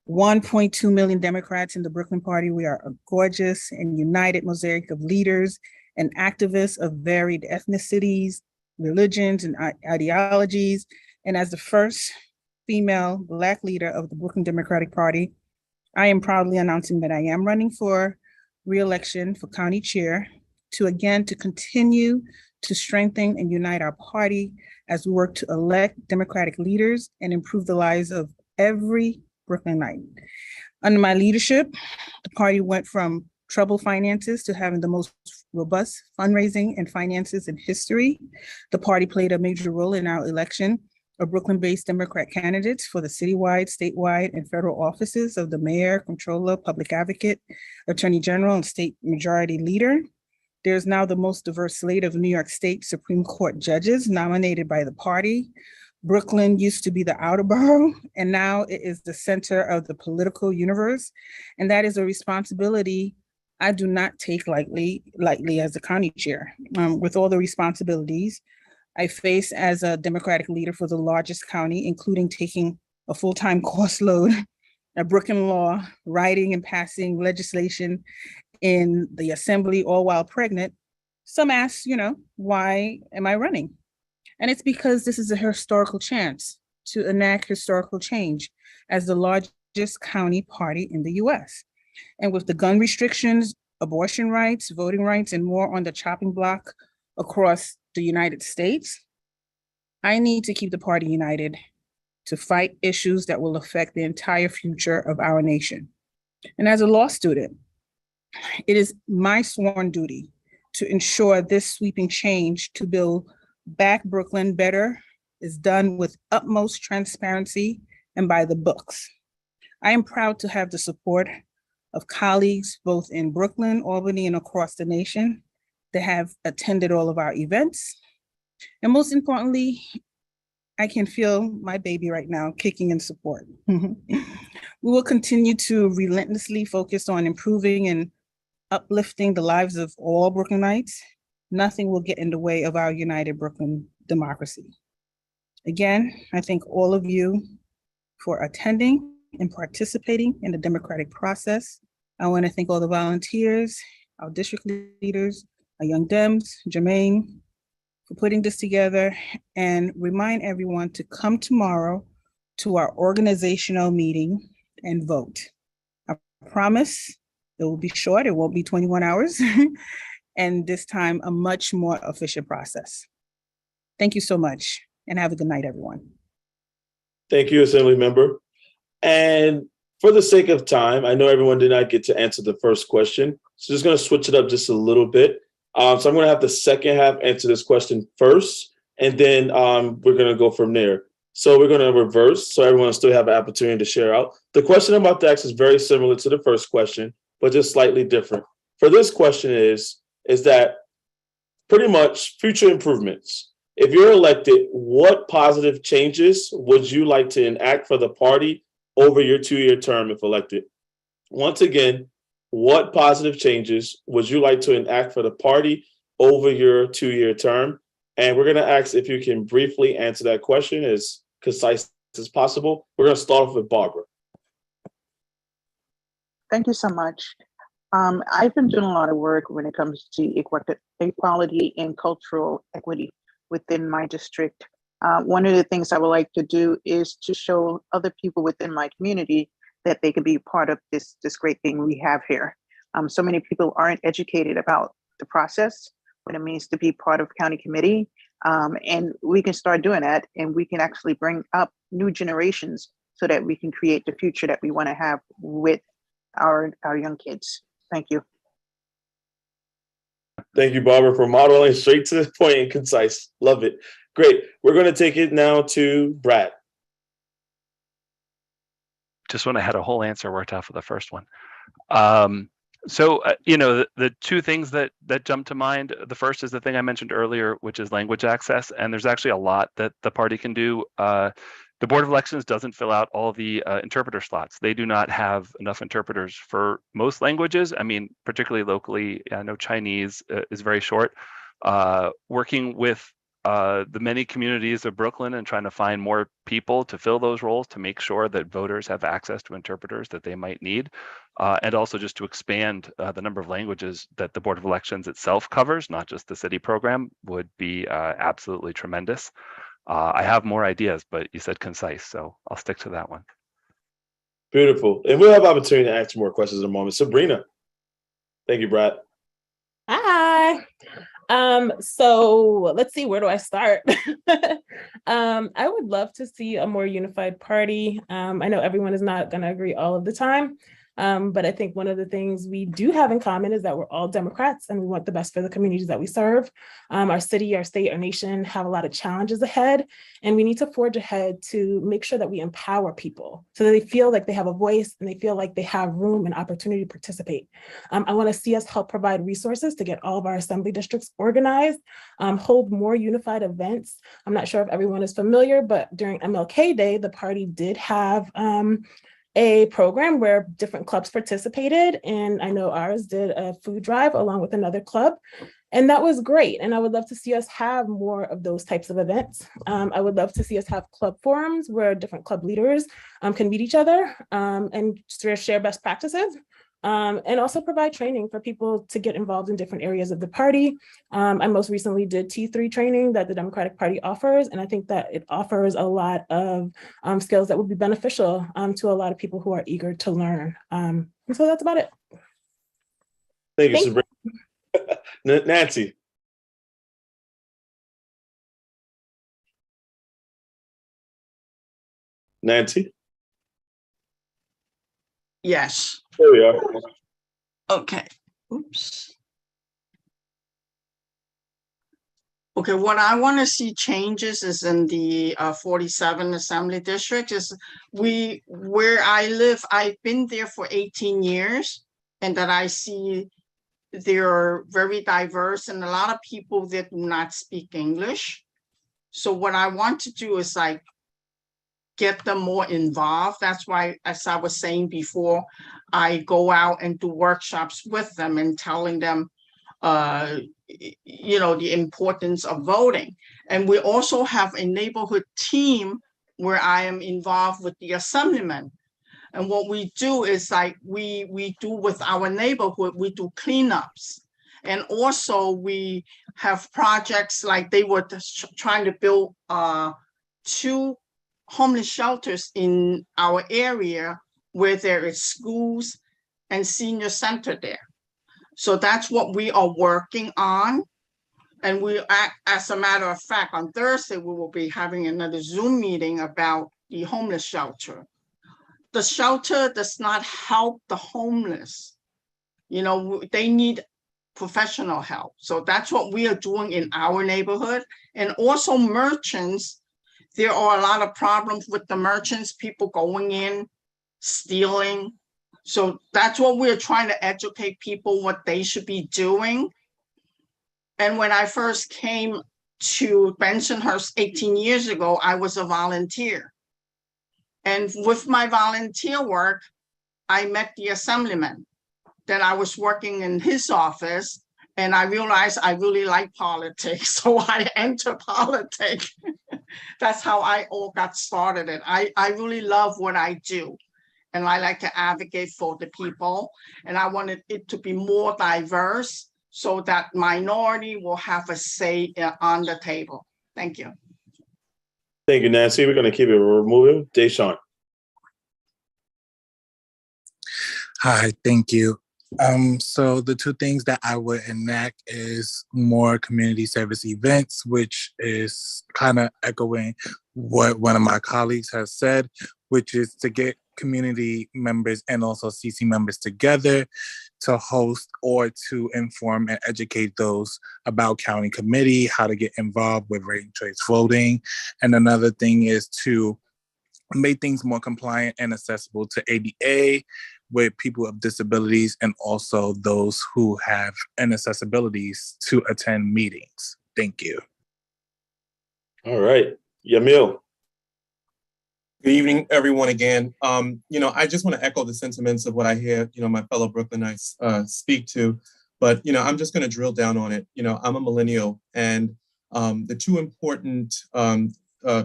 1.2 million Democrats in the Brooklyn Party, we are a gorgeous and united mosaic of leaders and activists of varied ethnicities, religions, and ideologies. And as the first female Black leader of the Brooklyn Democratic Party, I am proudly announcing that I am running for re-election for county chair to continue to strengthen and unite our party as we work to elect Democratic leaders and improve the lives of every Brooklynite. Under my leadership, the party went from troubled finances to having the most robust fundraising and finances in history. The party played a major role in our election of Brooklyn-based Democrat candidates for the citywide, statewide, and federal offices of the mayor, controller, public advocate, attorney general, and state majority leader. There's now the most diverse slate of New York State Supreme Court judges nominated by the party. Brooklyn used to be the outer borough, and now it is the center of the political universe. And that is a responsibility I do not take lightly as the county chair. With all the responsibilities I face as a Democratic leader for the largest county, including taking a full-time course load at Brooklyn law, writing and passing legislation in the assembly, all while pregnant, some ask, why am I running? And it's because this is a historical chance to enact historical change as the largest county party in the US. And with the gun restrictions, abortion rights, voting rights, and more on the chopping block across the United States, I need to keep the party united to fight issues that will affect the entire future of our nation. And as a law student, it is my sworn duty to ensure this sweeping change to build back Brooklyn better is done with utmost transparency and by the books. I am proud to have the support of colleagues both in Brooklyn, Albany, and across the nation that have attended all of our events. And most importantly, I can feel my baby right now kicking in support. We will continue to relentlessly focus on improving and uplifting the lives of all Brooklynites. Nothing will get in the way of our united Brooklyn democracy. Again, I thank all of you for attending and participating in the democratic process. I want to thank all the volunteers, our district leaders, our young Dems, Jermaine, for putting this together, and remind everyone to come tomorrow to our organizational meeting and vote. I promise it will be short, it won't be 21 hours, and this time a much more efficient process. Thank you so much, and have a good night, everyone. Thank you, Assembly Member. And for the sake of time, I know everyone did not get to answer the first question, so just going to switch it up just a little bit. So I'm going to have the second half answer this question first, and then we're going to go from there. So we're going to reverse, so everyone will still have an opportunity to share out. The question I'm about to ask is very similar to the first question, but just slightly different. For this question is that pretty much future improvements. If you're elected, what positive changes would you like to enact for the party over your 2-year term if elected? Once again, what positive changes would you like to enact for the party over your 2-year term? And we're going to ask if you can briefly answer that question as concise as possible. We're going to start off with Barbara. Thank you so much. I've been doing a lot of work when it comes to equality and cultural equity within my district. One of the things I would like to do is to show other people within my community that they can be part of this great thing we have here. So many people aren't educated about the process, what it means to be part of county committee. And we can start doing that, and we can actually bring up new generations so that we can create the future that we want to have with our young kids. Thank you. Thank you, Barbara, for modeling straight to the point and concise. Love it. Great. We're going to take it now to Brad. Just when I had a whole answer worked out for the first one. The two things that jump to mind, the first is the thing I mentioned earlier, which is language access. And there's actually a lot that the party can do. The Board of Elections doesn't fill out all the interpreter slots. They do not have enough interpreters for most languages. I mean, particularly locally, I know Chinese is very short. Working with the many communities of Brooklyn and trying to find more people to fill those roles to make sure that voters have access to interpreters that they might need, and also just to expand the number of languages that the Board of Elections itself covers, not just the city program, would be absolutely tremendous. I have more ideas, but you said concise, so I'll stick to that one. Beautiful. And we'll have opportunity to ask more questions in a moment. Sabrina. Thank you, Brad. Hi. So let's see, where do I start? I would love to see a more unified party. I know everyone is not going to agree all of the time, but I think one of the things we do have in common is that we're all Democrats and we want the best for the communities that we serve. Our city, our state, our nation have a lot of challenges ahead, and we need to forge ahead to make sure that we empower people so that they feel like they have a voice and they feel like they have room and opportunity to participate. I want to see us help provide resources to get all of our assembly districts organized, hold more unified events. I'm not sure if everyone is familiar, but during MLK Day, the party did have a program where different clubs participated, and I know ours did a food drive along with another club, and that was great. And I would love to see us have more of those types of events. I would love to see us have club forums where different club leaders can meet each other and share best practices. and also provide training for people to get involved in different areas of the party. I most recently did T3 training that the Democratic Party offers, and I think that it offers a lot of skills that would be beneficial to a lot of people who are eager to learn. And so that's about it. Thank you, Sabrina. Nancy. Nancy? Yes. There we are. Okay. Oops. Okay, what I want to see changes is in the 47 Assembly District is where I live, I've been there for 18 years, and that I see they're very diverse and a lot of people that do not speak English. So what I want to do is like get them more involved. That's why, as I was saying before, I go out and do workshops with them and telling them, you know, the importance of voting. And we also have a neighborhood team where I am involved with the assemblyman. And what we do is like we do with our neighborhood, we do cleanups. And also we have projects like they were trying to build 2 homeless shelters in our area where there is schools and senior center there. So that's what we are working on. And we, as a matter of fact, on Thursday, we will be having another Zoom meeting about the homeless shelter. The shelter does not help the homeless. You know, they need professional help. So that's what we are doing in our neighborhood. And also merchants, there are a lot of problems with the merchants, people going in, stealing. So that's what we're trying to educate people what they should be doing. And when I first came to Bensonhurst 18 years ago, I was a volunteer. And with my volunteer work, I met the assemblyman. Then I was working in his office and I realized I really like politics. So I entered politics. That's how I all got started. And I really love what I do. And I like to advocate for the people. And I wanted it to be more diverse so that minority will have a say on the table. Thank you. Thank you, Nancy. We're going to keep it moving. Deshaun. Hi, thank you. So the 2 things that I would enact is more community service events, which is kind of echoing what one of my colleagues has said, which is to get community members and also CC members together to host or to inform and educate those about county committee, how to get involved with ranked choice voting. And another thing is to make things more compliant and accessible to ADA with people with disabilities and also those who have inaccessibilities to attend meetings. Thank you. All right, Yamil. Good evening, everyone, again. You know, I just want to echo the sentiments of what I hear, you know, my fellow Brooklynites speak to, but, you know, I'm just going to drill down on it. You know, I'm a millennial, and the 2 important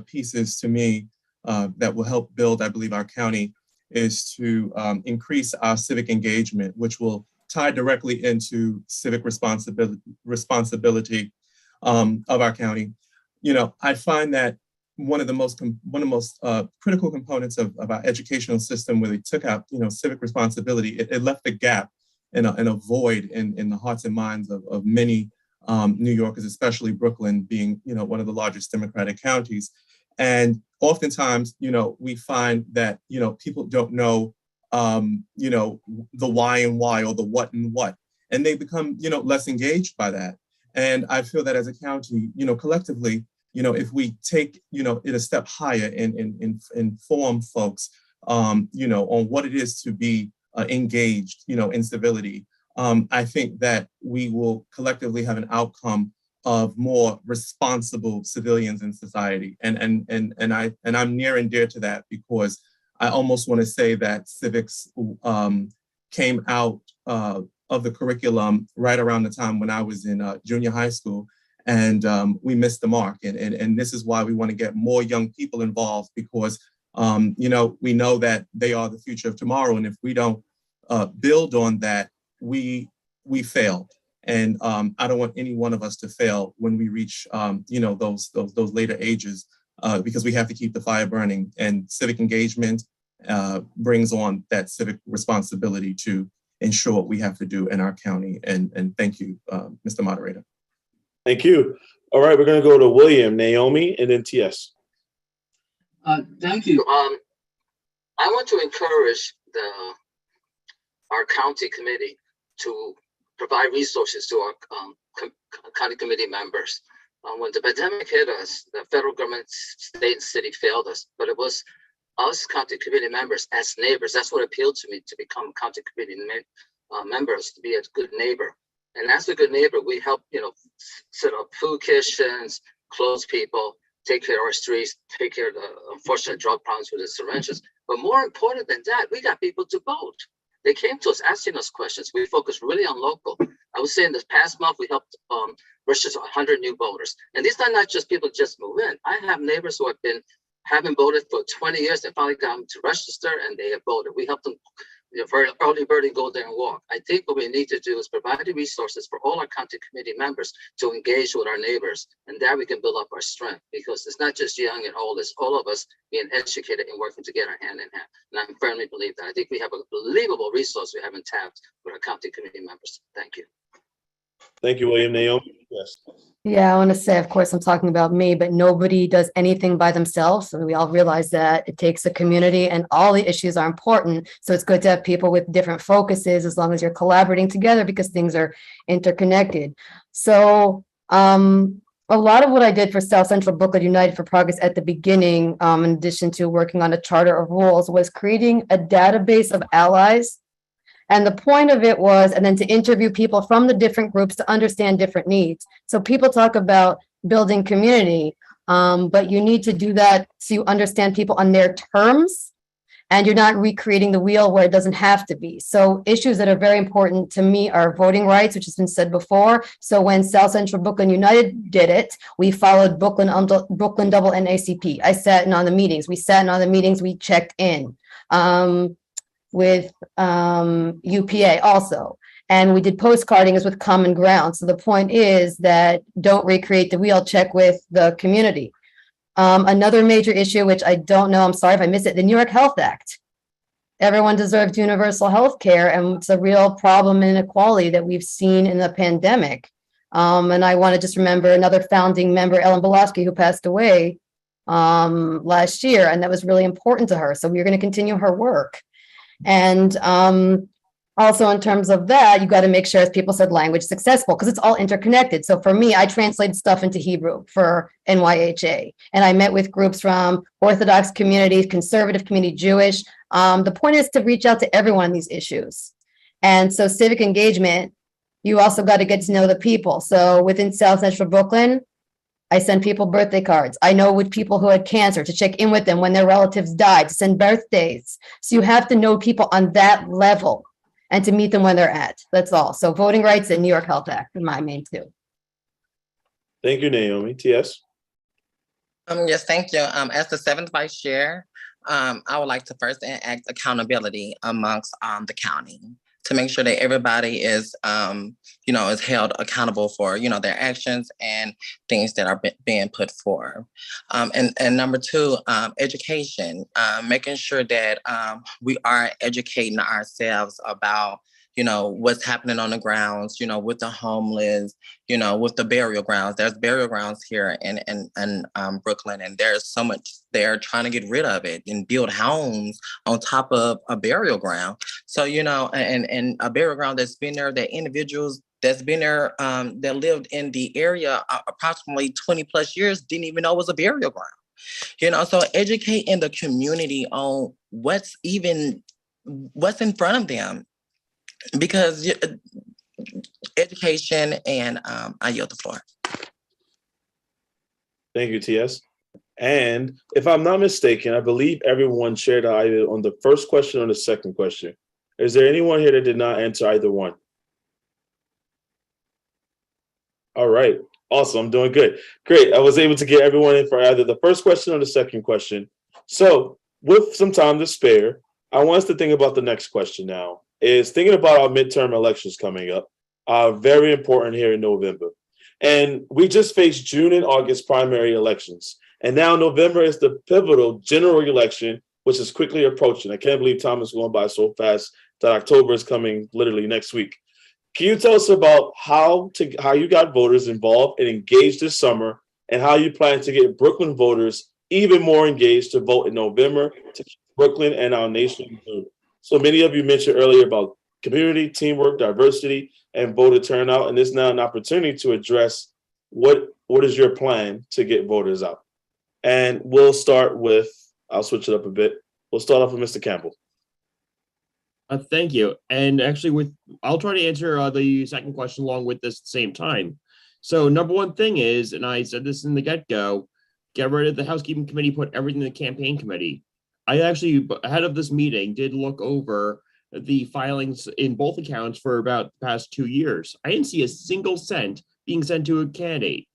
pieces to me that will help build, I believe, our county is to increase our civic engagement, which will tie directly into civic responsibility of our county. You know, I find that one of the most critical components of our educational system, where they took out, you know, civic responsibility, it left a gap and a void in the hearts and minds of many New Yorkers, especially Brooklyn being, you know, one of the largest Democratic counties. And oftentimes, you know, we find that, you know, people don't know, you know, the why and why, or the what and what, and they become, you know, less engaged by that. And I feel that as a county, you know, collectively, you know, if we take, you know, it a step higher and inform folks, you know, on what it is to be engaged, you know, in civility, I think that we will collectively have an outcome of more responsible civilians in society. And I'm near and dear to that, because I almost want to say that civics came out of the curriculum right around the time when I was in junior high school. And we missed the mark. And this is why we want to get more young people involved, because, you know, we know that they are the future of tomorrow. And if we don't build on that, we fail. And I don't want any one of us to fail when we reach, those later ages, because we have to keep the fire burning. And civic engagement brings on that civic responsibility to ensure what we have to do in our county. And thank you, Mr. Moderator. Thank you. All right, we're going to go to William, Naomi, and then TS. Thank you. I want to encourage our county committee to provide resources to our county committee members. When the pandemic hit us, the federal government, state and city failed us, but it was us county committee members as neighbors. That's what appealed to me, to become county committee members, to be a good neighbor. And as a good neighbor, we help, set up food kitchens, clothe people, take care of our streets, take care of the unfortunate drug problems with the syringes. But more important than that, we got people to vote. They came to us asking us questions. We focused really on local. I would say in this past month, we helped register 100 new voters. And these are not just people just move in. I have neighbors who haven't voted for 20 years. They finally got them to register and they have voted. We helped them, very early bird and go there and walk. I think what we need to do is provide the resources for all our county committee members to engage with our neighbors. And there we can build up our strength, because it's not just young and old, it's all of us being educated and working together hand in hand. And I firmly believe that. I think we have a believable resource we haven't tapped with our county committee members. Thank you. Thank you, William. Naomi. Yes. Yeah, I want to say, of course, I'm talking about me, but nobody does anything by themselves. So we all realize that it takes a community and all the issues are important. So it's good to have people with different focuses as long as you're collaborating together, because things are interconnected. So a lot of what I did for South Central Brooklyn United for Progress at the beginning, in addition to working on a charter of rules, was creating a database of allies. And the point of it was, and then to interview people from the different groups to understand different needs. So people talk about building community, but you need to do that so you understand people on their terms, and you're not recreating the wheel where it doesn't have to be. So issues that are very important to me are voting rights, which has been said before. So when South Central Brooklyn United did it, we followed Brooklyn Double NACP. I sat in on the meetings. We sat in on the meetings. We checked in. With UPA also. And we did postcarding as with Common Ground. So the point is that don't recreate the wheel, check with the community. Another major issue, which I don't know, I'm sorry if I missed it, the New York Health Act. Everyone deserves universal health care, and it's a real problem and inequality that we've seen in the pandemic. And I want to just remember another founding member, Ellen Belofsky, who passed away last year, and that was really important to her. So we're going to continue her work. And also in terms of that, you got to make sure, as people said, language is accessible, because it's all interconnected. So for me, I translated stuff into Hebrew for NYHA, and I met with groups from Orthodox communities, conservative community, Jewish. The point is to reach out to everyone on these issues. And so civic engagement, you also got to get to know the people. So within South Central Brooklyn, I send people birthday cards. I know with people who had cancer to check in with them when their relatives died, to send birthdays. So you have to know people on that level and to meet them when they're at. That's all. So voting rights and New York Health Act are my main two. Thank you, Naomi. TS. Yes, thank you. As the 7th vice chair, I would like to first enact accountability amongst the county, to make sure that everybody is, is held accountable for, their actions and things that are being put forward. And number 2, education, making sure that we are educating ourselves about, what's happening on the grounds, with the homeless, with the burial grounds. There's burial grounds here in Brooklyn, and there's so much they're trying to get rid of it and build homes on top of a burial ground. So, and a burial ground that's been there, that individuals that's been there, that lived in the area approximately 20 plus years didn't even know it was a burial ground. So educating the community on what's in front of them. Because education, and I yield the floor. Thank you, TS. And if I'm not mistaken, I believe everyone shared either on the first question or the second question. Is there anyone here that did not answer either one? All right, awesome, I'm doing good. Great, I was able to get everyone in for either the first question or the second question. So with some time to spare, I want us to think about the next question now. is thinking about our midterm elections coming up, very important here in November. And we just faced June and August primary elections. And now November is the pivotal general election, which is quickly approaching. I can't believe time is going by so fast that October is coming literally next week. Can you tell us about how you got voters involved and engaged this summer, and how you plan to get Brooklyn voters even more engaged to vote in November to keep Brooklyn and our nation blue? So many of you mentioned earlier about community, teamwork, diversity, and voter turnout, and this is now an opportunity to address what is your plan to get voters out. And we'll start with, I'll switch it up a bit. We'll start off with Mr. Campbell. Thank you. And actually, I'll try to answer the second question along with this at the same time. So number one thing is, and I said this in the get-go, get rid of the housekeeping committee, put everything in the campaign committee. I actually, ahead of this meeting, did look over the filings in both accounts for about the past 2 years. I didn't see a single cent being sent to a candidate.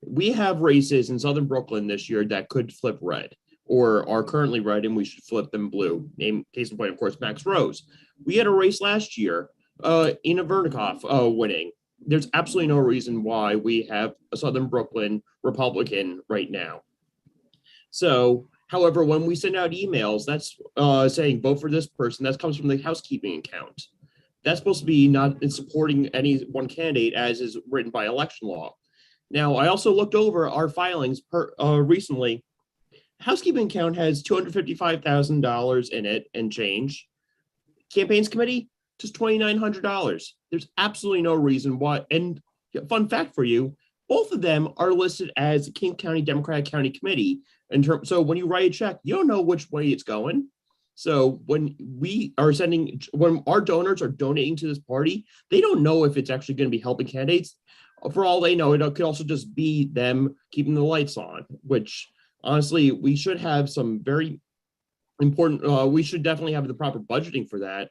We have races in Southern Brooklyn this year that could flip red, or are currently red, and we should flip them blue. Name, case in point, of course, Max Rose. We had a race last year, Ina Vernikoff winning. There's absolutely no reason why we have a Southern Brooklyn Republican right now. So, however, when we send out emails, that's saying vote for this person, that comes from the housekeeping account. That's supposed to be not in supporting any one candidate as is written by election law. Now, I also looked over our filings recently. Housekeeping account has $255,000 in it and change. Campaigns committee, just $2,900. There's absolutely no reason why. And fun fact for you, both of them are listed as King County Democratic County Committee. So when you write a check, you don't know which way it's going. So when when our donors are donating to this party, they don't know if it's actually going to be helping candidates. For all they know, it could also just be them keeping the lights on, which honestly, we should have some very important, we should definitely have the proper budgeting for that.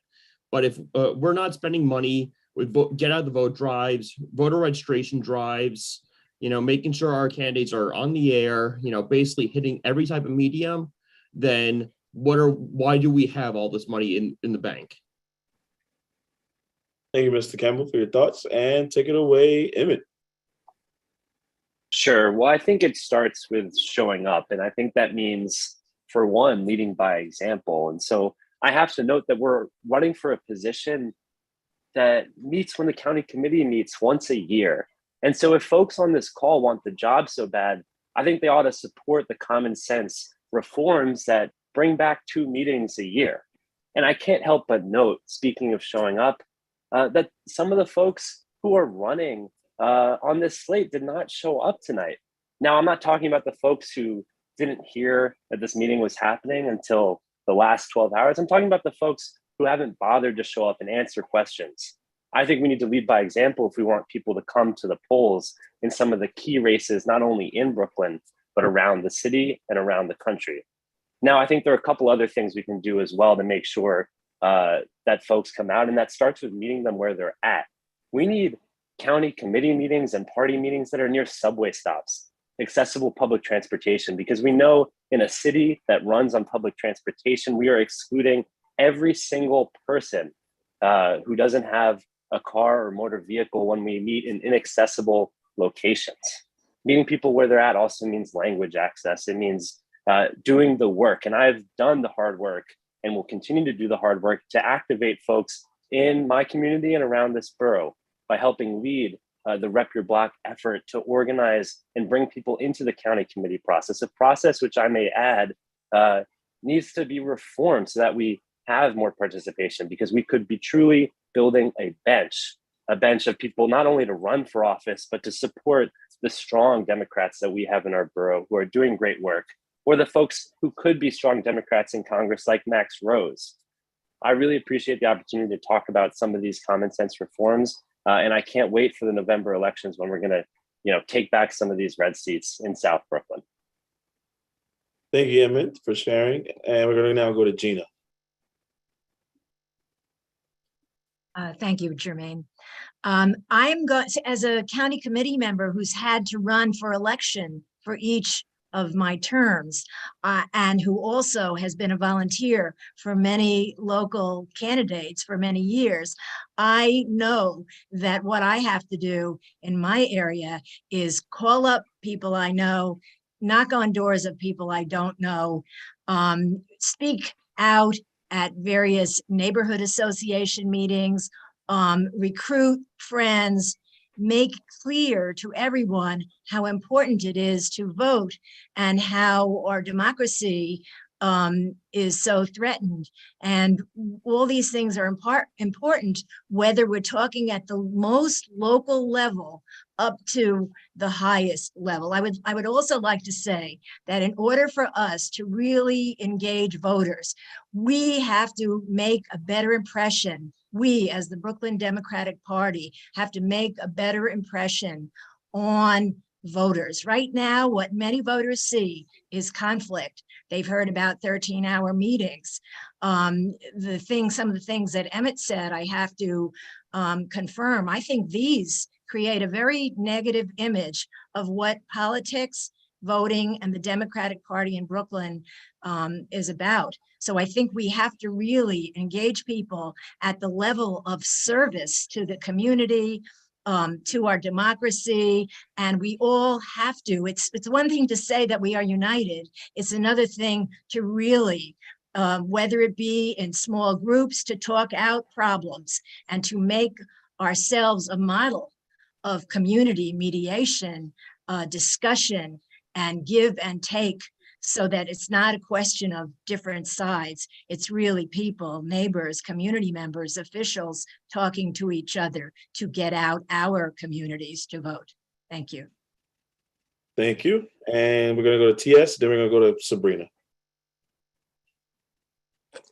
But if we're not spending money with get out the vote drives, voter registration drives, making sure our candidates are on the air, basically hitting every type of medium, then why do we have all this money in the bank? Thank you, Mr. Campbell, for your thoughts, and take it away, Emmett. Sure. Well, I think it starts with showing up. And I think that means, for one, leading by example. And so I have to note that we're running for a position that meets when the county committee meets once a year. And so if folks on this call want the job so bad, I think they ought to support the common sense reforms that bring back 2 meetings a year. And I can't help but note, speaking of showing up, that some of the folks who are running on this slate did not show up tonight. Now, I'm not talking about the folks who didn't hear that this meeting was happening until the last 12 hours. I'm talking about the folks who haven't bothered to show up and answer questions. I think we need to lead by example if we want people to come to the polls in some of the key races, not only in Brooklyn, but around the city and around the country. Now, I think there are a couple other things we can do as well to make sure that folks come out, and that starts with meeting them where they're at. We need county committee meetings and party meetings that are near subway stops, accessible public transportation, because we know in a city that runs on public transportation, we are excluding every single person who doesn't have a car or motor vehicle when we meet in inaccessible locations. Meeting people where they're at also means language access. It means doing the work. And I've done the hard work and will continue to do the hard work to activate folks in my community and around this borough by helping lead the Rep Your Block effort to organize and bring people into the county committee process, a process which I may add needs to be reformed so that we have more participation, because we could be truly building a bench of people not only to run for office, but to support the strong Democrats that we have in our borough who are doing great work, or the folks who could be strong Democrats in Congress like Max Rose. I really appreciate the opportunity to talk about some of these common sense reforms. And I can't wait for the November elections when we're going to, take back some of these red seats in South Brooklyn. Thank you, Emmett, for sharing. And we're going to now go to Gina. Thank you, Jermaine. I'm going as a county committee member who's had to run for election for each of my terms, and who also has been a volunteer for many local candidates for many years, I know that what I have to do in my area is call up people I know, knock on doors of people I don't know, speak out at various neighborhood association meetings, recruit friends, make clear to everyone how important it is to vote and how our democracy is so threatened. And all these things are important, whether we're talking at the most local level up to the highest level. I would also like to say that in order for us to really engage voters, we have to make a better impression. We, as the Brooklyn Democratic Party, have to make a better impression on voters. Right now, what many voters see is conflict. They've heard about 13-hour meetings. Some of the things that Emmett said, I have to confirm. I think these create a very negative image of what politics, voting, and the Democratic Party in Brooklyn is about. So I think we have to really engage people at the level of service to the community, to our democracy, and we all have to. It's one thing to say that we are united. It's another thing to really, whether it be in small groups, to talk out problems and to make ourselves a model of community mediation, discussion, and give and take, so that it's not a question of different sides. It's really people, neighbors, community members, officials talking to each other to get out our communities to vote. Thank you. Thank you. And we're going to go to TS, then we're going to go to Sabrina.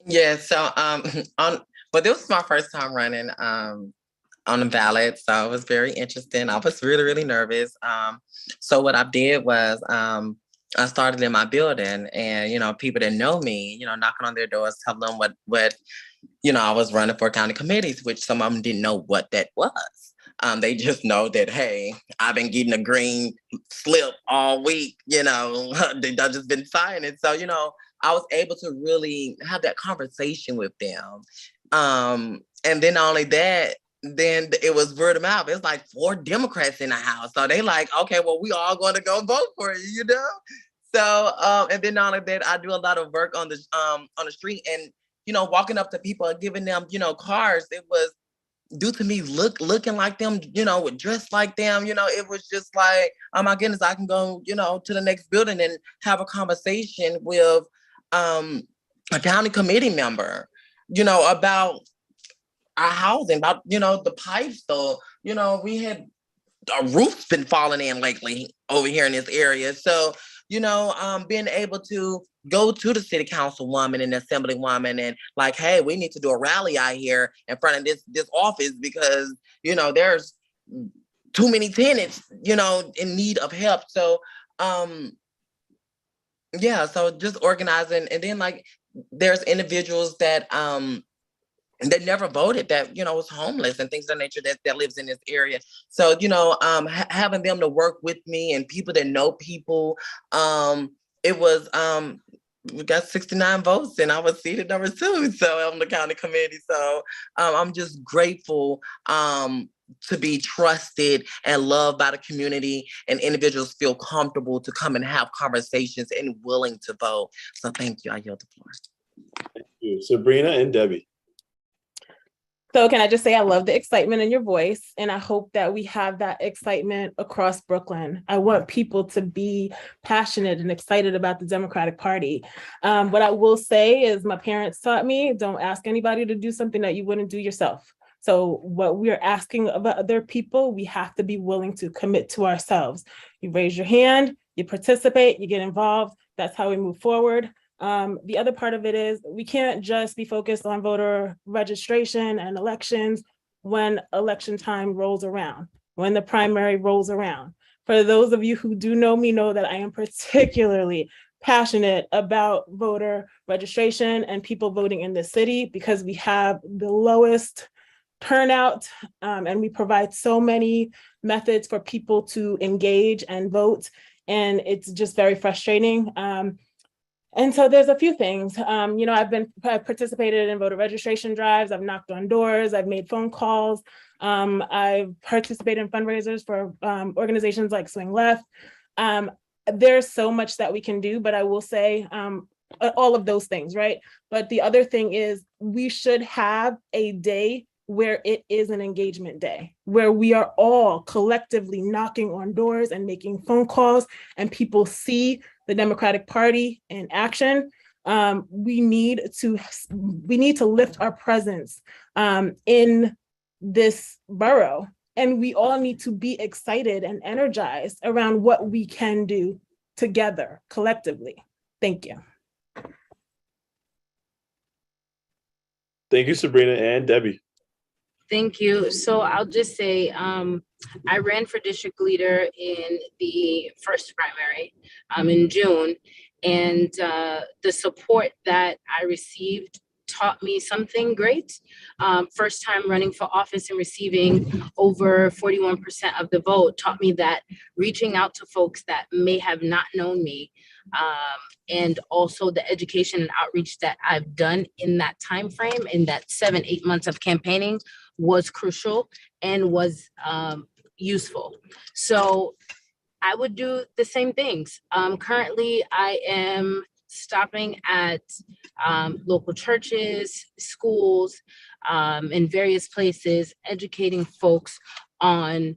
Yeah, so but this was my first time running on the ballot, so it was very interesting. I was really, really nervous. So what I did was I started in my building, and people that know me, knocking on their doors, telling them what I was running for county committees, which some of them didn't know what that was. They just know that, hey, I've been getting a green slip all week, I've just been signing. So, I was able to really have that conversation with them. And then not only that, then it was word of mouth. It's like 4 Democrats in the house. So they like, okay, well, we all going to go vote for you, So, and then not only that, I do a lot of work on the street and, walking up to people and giving them, cards. It was due to me looking like them, dressed like them, it was just like, oh my goodness, I can go, to the next building and have a conversation with a county committee member, about our housing, about, the pipes, though, we had a roof's been falling in lately over here in this area. So, being able to go to the city councilwoman and assemblywoman and like, hey, we need to do a rally out here in front of this office because, there's too many tenants, in need of help. So, yeah, so just organizing. And then like, there's individuals that never voted, that was homeless and things of that nature that lives in this area. So having them to work with me and people that know people, it was we got 69 votes and I was seated number 2, so on the county committee. So I'm just grateful to be trusted and loved by the community, and individuals feel comfortable to come and have conversations and willing to vote. So thank you. I yield the floor. Thank you, Sabrina and Debbie. So can I just say I love the excitement in your voice, and I hope that we have that excitement across Brooklyn. I want people to be passionate and excited about the Democratic Party. What I will say is my parents taught me, don't ask anybody to do something that you wouldn't do yourself. So what we're asking of other people, we have to be willing to commit to ourselves. You raise your hand, you participate, you get involved. That's how we move forward. The other part of it is we can't just be focused on voter registration and elections when election time rolls around, when the primary rolls around. For those of you who do know me know that I am particularly passionate about voter registration and people voting in the city because we have the lowest turnout and we provide so many methods for people to engage and vote. and it's just very frustrating. And so there's a few things, I've participated in voter registration drives, I've knocked on doors, I've made phone calls. I've participated in fundraisers for organizations like Swing Left. There's so much that we can do, but I will say all of those things, right? But the other thing is we should have a day where it is an engagement day, where we are all collectively knocking on doors and making phone calls, and people see the Democratic Party in action. We need to lift our presence in this borough, and we all need to be excited and energized around what we can do together collectively. Thank you. Thank you, Sabrina and Debbie. Thank you. So I'll just say, I ran for district leader in the first primary in June, and the support that I received taught me something great. First time running for office and receiving over 41% of the vote taught me that reaching out to folks that may have not known me, and also the education and outreach that I've done in that time frame, in that 7-8 months of campaigning, was crucial and was useful. So I would do the same things. Currently, I am stopping at local churches, schools, in various places, educating folks on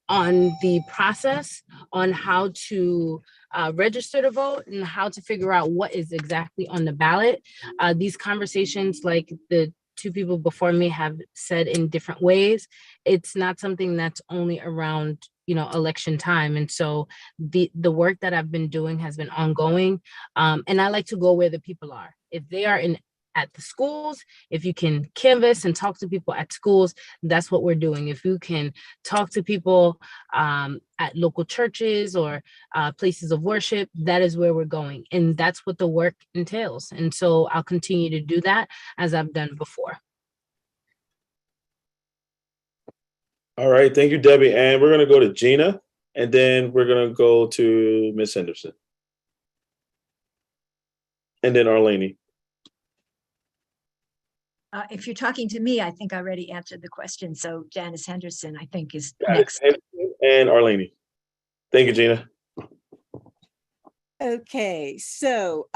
the process, on how to register to vote, and how to figure out what is exactly on the ballot. These conversations, like the two people before me have said in different ways, it's not something that's only around election time. And so the work that I've been doing has been ongoing. And I like to go where the people are. If they are at the schools, if you can canvass and talk to people at schools, that's what we're doing. If you can talk to people at local churches or places of worship, that is where we're going. And that's what the work entails. And so I'll continue to do that as I've done before. All right, thank you, Debbie. And we're gonna go to Gina, and then we're gonna go to Ms. Henderson. And then Arlene. If you're talking to me, I think I already answered the question. So Janice Henderson, I think, is Got it. next. And Arlene. Thank you, Gina. Okay, so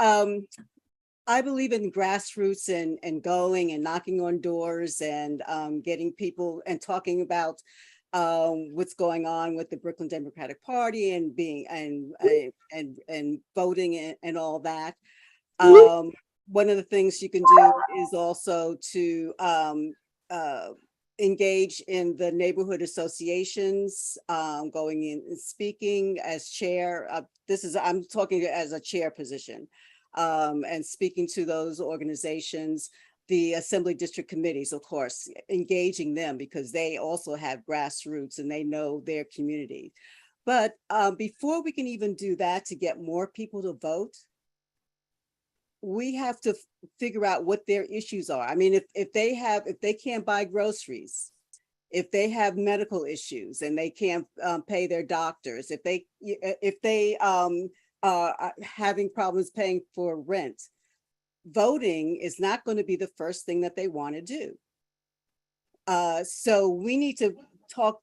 I believe in grassroots and going and knocking on doors and getting people and talking about what's going on with the Brooklyn Democratic Party and being and voting and all that. One of the things you can do is also to engage in the neighborhood associations, going in and speaking as chair. I'm talking as a chair position, and speaking to those organizations, the assembly district committees, of course, engaging them because they also have grassroots and they know their community. But before we can even do that to get more people to vote, we have to figure out what their issues are. I mean, if they can't buy groceries, if they have medical issues and they can't pay their doctors, if they are having problems paying for rent, voting is not going to be the first thing that they want to do. So we need to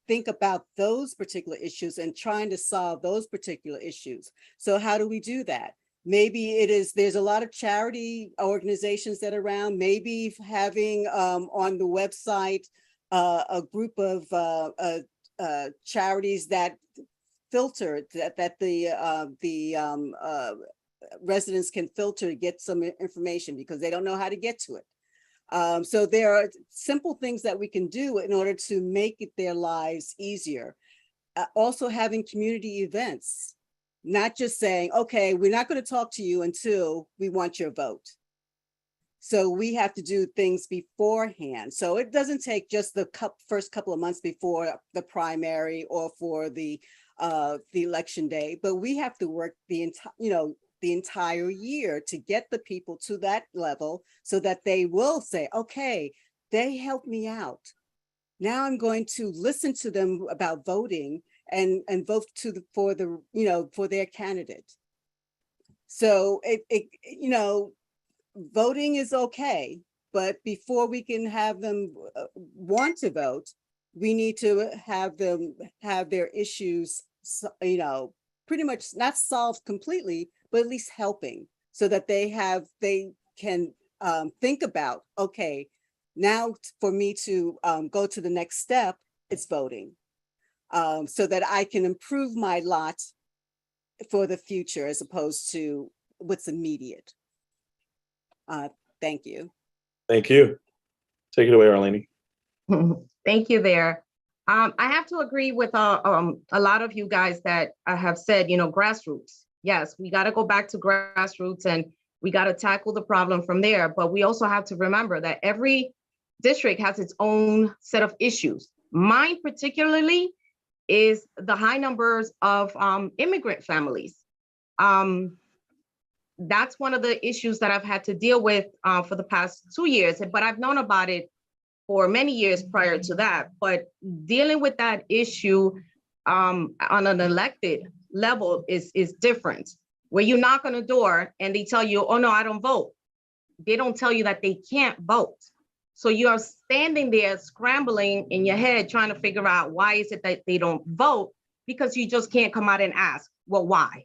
think about those particular issues and trying to solve those particular issues. So how do we do that? Maybe there's a lot of charity organizations that are around, maybe having on the website a group of charities that filter, that the residents can filter to get some information because they don't know how to get to it. So there are simple things that we can do in order to make their lives easier. Also having community events. Not just saying, okay, we're not going to talk to you until we want your vote. So we have to do things beforehand. So it doesn't take just the first couple of months before the primary or for the election day, but we have to work the entire year to get the people to that level so that they will say, okay, they helped me out. Now I'm going to listen to them about voting and vote for their candidate. So voting is okay, but before we can have them want to vote, we need to have them have their issues, pretty much not solved completely, but at least helping, so that they can think about, okay, now for me to go to the next step, it's voting, so that I can improve my lot for the future as opposed to what's immediate. Thank you. Thank you. Take it away, Arlene. Thank you there. I have to agree with a lot of you guys that have said, grassroots. Yes, we got to go back to grassroots and we got to tackle the problem from there. But we also have to remember that every district has its own set of issues. Mine particularly is the high numbers of immigrant families. That's one of the issues that I've had to deal with for the past 2 years, but I've known about it for many years prior to that. But dealing with that issue on an elected level is different. Where you knock on a door and they tell you, oh no, I don't vote. They don't tell you that they can't vote. So you are standing there scrambling in your head, trying to figure out why is it that they don't vote, because you just can't come out and ask, well, why?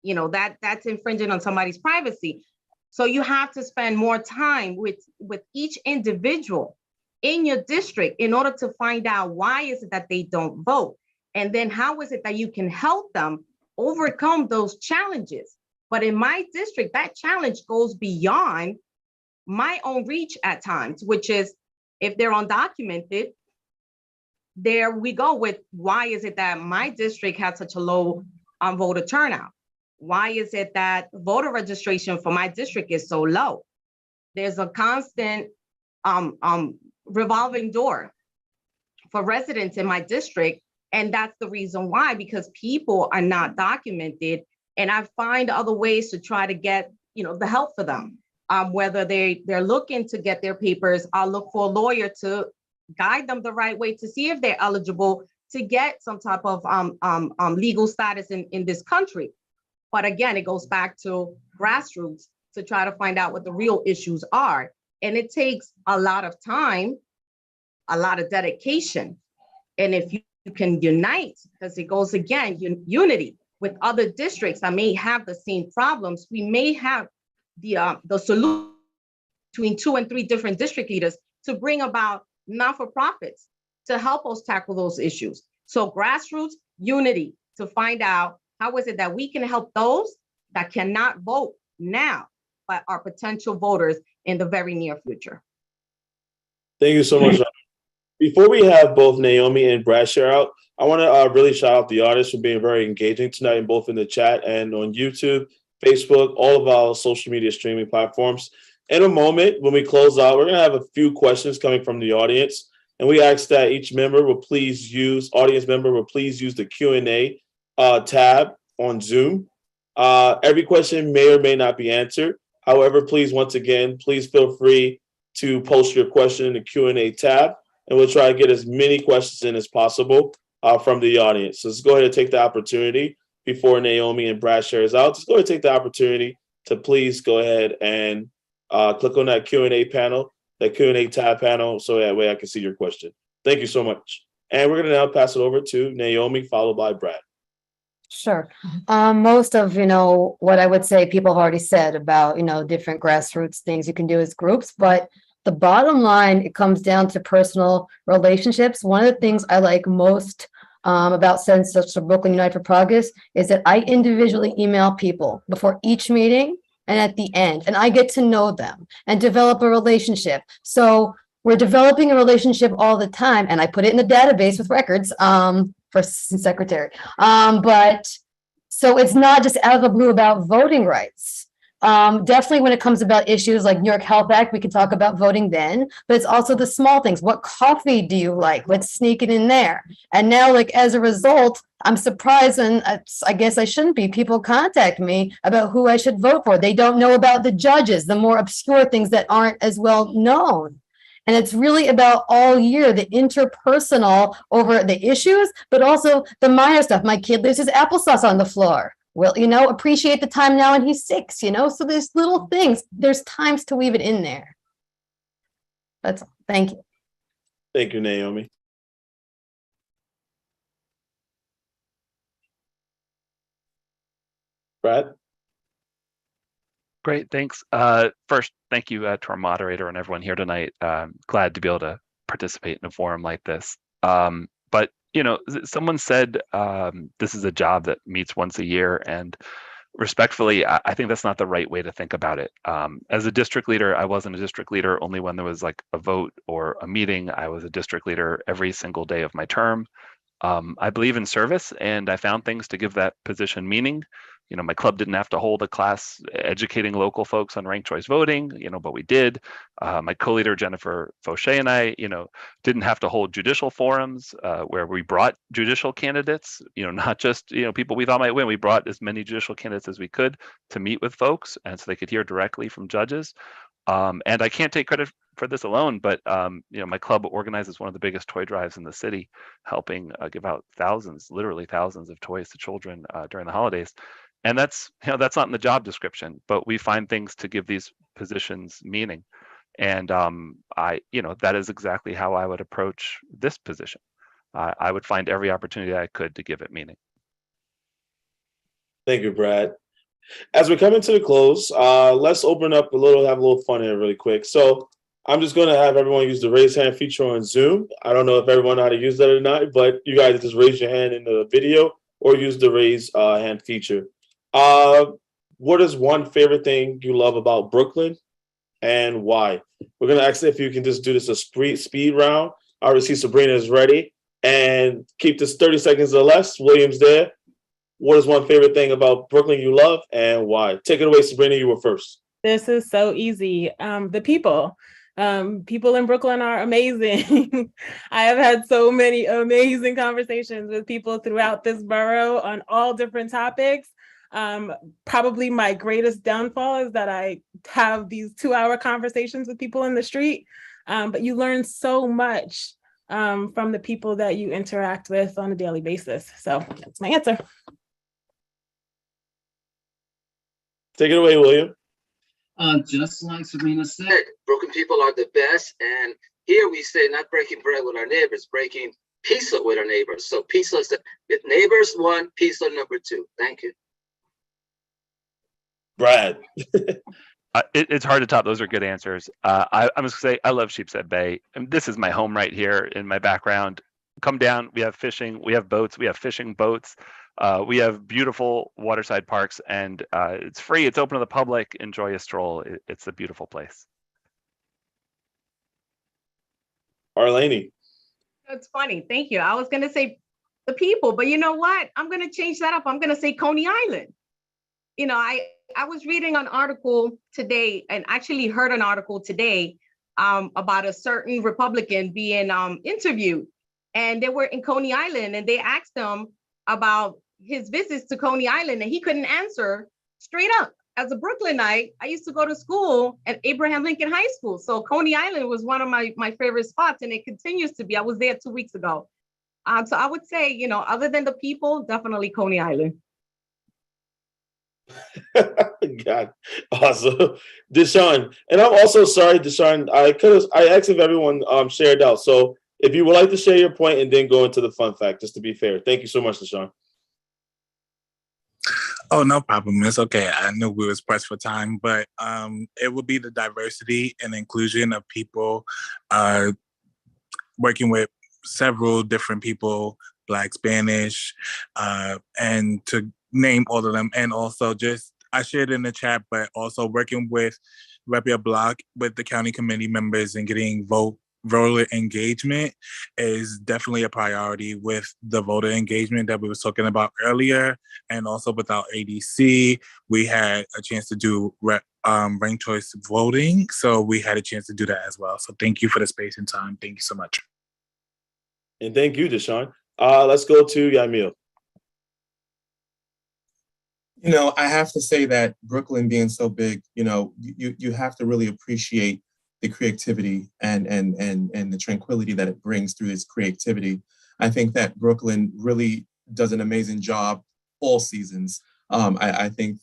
That's infringing on somebody's privacy. So you have to spend more time with each individual in your district in order to find out why is it that they don't vote. And then how is it that you can help them overcome those challenges? But in my district, that challenge goes beyond my own reach at times, which is if they're undocumented, there we go with why is it that my district has such a low voter turnout? Why is it that voter registration for my district is so low? There's a constant revolving door for residents in my district. And that's the reason why, because people are not documented. And I find other ways to try to get, the help for them. Whether they're looking to get their papers, I'll look for a lawyer to guide them the right way to see if they're eligible to get some type of legal status in this country. But again, it goes back to grassroots to try to find out what the real issues are. And it takes a lot of time, a lot of dedication. And if you can unite, because it goes again, unity with other districts that may have the same problems, we may have the solution between 2 and 3 different district leaders to bring about not-for-profits to help us tackle those issues. So grassroots unity to find out how is it that we can help those that cannot vote now, but are potential voters in the very near future. Thank you so much. Before we have both Naomi and Brad share out, I want to really shout out the artists for being very engaging tonight, both in the chat and on YouTube, Facebook, all of our social media streaming platforms. In a moment, when we close out, we're going to have a few questions coming from the audience. And we ask that each member will please use, audience member will please use the Q&A tab on Zoom. Every question may or may not be answered. However, please, once again, please feel free to post your question in the Q&A tab, and we'll try to get as many questions in as possible from the audience. So let's go ahead and take the opportunity before Naomi and Brad shares out. Just go ahead and take the opportunity to please go ahead and click on that Q&A panel, that Q&A tab panel, so that way I can see your question. Thank you so much. And we're going to now pass it over to Naomi, followed by Brad. Sure. Most of, what I would say people have already said about, different grassroots things you can do as groups, but the bottom line, it comes down to personal relationships. One of the things I like most about Census of Brooklyn Unite for Progress is that I individually email people before each meeting and at the end, and I get to know them and develop a relationship. So we're developing a relationship all the time, and I put it in the database with records for assistant secretary. But so it's not just out of the blue about voting rights. Definitely when it comes about issues like New York Health Act, we can talk about voting then, but it's also the small things. What coffee do you like? Let's sneak it in there. And now, as a result, I'm surprised, and I guess I shouldn't be. People contact me about who I should vote for. They don't know about the judges, the more obscure things that aren't as well known. And it's really about all year, the interpersonal over the issues, but also the minor stuff. My kid leaves his applesauce on the floor. Well, appreciate the time now and he's 6, so there's little things. There's times to weave it in there. That's all. Thank you. Thank you, Naomi. Brad? Great, thanks. First, thank you to our moderator and everyone here tonight. Glad to be able to participate in a forum like this. But someone said this is a job that meets once a year, and respectfully, I think that's not the right way to think about it. As a district leader, I wasn't a district leader only when there was like a vote or a meeting. I was a district leader every single day of my term. I believe in service, and I found things to give that position meaning. My club didn't have to hold a class educating local folks on ranked choice voting, but we did. My co-leader, Jennifer Fauché, and I, didn't have to hold judicial forums where we brought judicial candidates, not just, people we thought might win. We brought as many judicial candidates as we could to meet with folks, and so they could hear directly from judges. And I can't take credit for this alone, but my club organizes one of the biggest toy drives in the city, helping give out literally thousands of toys to children during the holidays. And that's not in the job description, but we find things to give these positions meaning. And that is exactly how I would approach this position. I would find every opportunity I could to give it meaning. Thank you, Brad. As we're coming to the close, let's open up have a little fun here really quick. So I'm just going to have everyone use the raise hand feature on Zoom. I don't know if everyone know how to use that or not, but you guys just raise your hand in the video or use the raise hand feature. What is one favorite thing you love about Brooklyn and why? We're going to ask if you can just do this a speed round. I already see Sabrina is ready, and keep this 30 seconds or less. William's there. What is one favorite thing about Brooklyn you love and why? Take it away, Sabrina. You were first. This is so easy. The people. People in Brooklyn are amazing. I have had so many amazing conversations with people throughout this borough on all different topics. Probably my greatest downfall is that I have these 2-hour conversations with people in the street, but you learn so much from the people that you interact with on a daily basis. So that's my answer. Take it away, William. Just like Sabrina said, Brooklyn people are the best. And here we say not breaking bread with our neighbors, breaking pizza with our neighbors. So pizza is the neighbors 1, pizza number 2. Thank you. Brad. It's hard to top. Those are good answers. I'm just gonna say I love Sheepshead Bay. And this is my home right here in my background. Come down. We have fishing. We have boats. We have fishing boats. We have beautiful waterside parks, and it's free. It's open to the public. Enjoy a stroll. It's a beautiful place. Arlene. That's funny. Thank you. I was going to say the people, but you know what? I'm going to change that up. I'm going to say Coney Island. I was reading an article today and actually heard an article today about a certain Republican being interviewed, and they were in Coney Island, and they asked him about his visits to Coney Island, and he couldn't answer straight up. As a Brooklynite, I used to go to school at Abraham Lincoln High School. So Coney Island was one of my favorite spots, and it continues to be. I was there 2 weeks ago. So I would say, other than the people, definitely Coney Island. God, awesome. Deshaun, and I'm also sorry, Deshaun, I asked if everyone shared out. So if you would like to share your point and then go into the fun fact, just to be fair. Thank you so much, Deshaun. Oh, no problem. It's okay. I knew we was pressed for time, but it would be the diversity and inclusion of people working with several different people, Black, Spanish, and to name all of them. And also just, I shared in the chat, but also working with Rep Your Block with the county committee members and getting voter engagement is definitely a priority with the voter engagement that we were talking about earlier. And also with our ADC, we had a chance to do ranked choice voting. So we had a chance to do that as well. So thank you for the space and time. Thank you so much. And thank you, Deshaun. Let's go to Yamil. I have to say that Brooklyn being so big, you have to really appreciate the creativity and the tranquility that it brings through this creativity. I think that Brooklyn really does an amazing job all seasons. I think,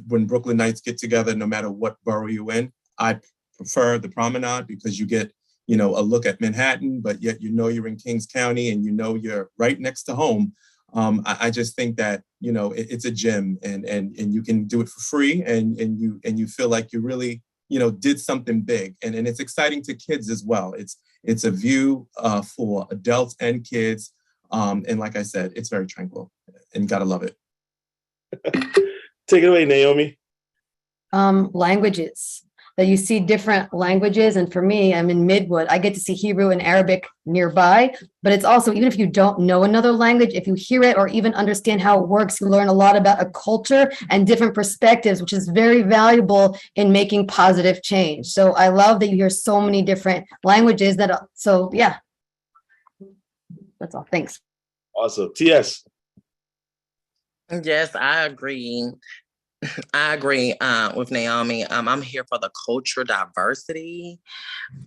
when Brooklyn Knights get together, no matter what borough you're in, I prefer the Promenade because you get, a look at Manhattan, but yet you're in Kings County and you're right next to home. I just think that, it's a gym and you can do it for free and you feel like you really, did something big. And it's exciting to kids as well. It's a view for adults and kids. And like I said, it's very tranquil and gotta love it. Take it away, Naomi. Languages. That you see different languages. And for me, I'm in Midwood. I get to see Hebrew and Arabic nearby, but it's also, even if you don't know another language, if you hear it or even understand how it works, you learn a lot about a culture and different perspectives, which is very valuable in making positive change. So I love that you hear so many different languages yeah. That's all. Thanks. Awesome. TS. Yes, I agree. I agree with Naomi. I'm here for the culture diversity.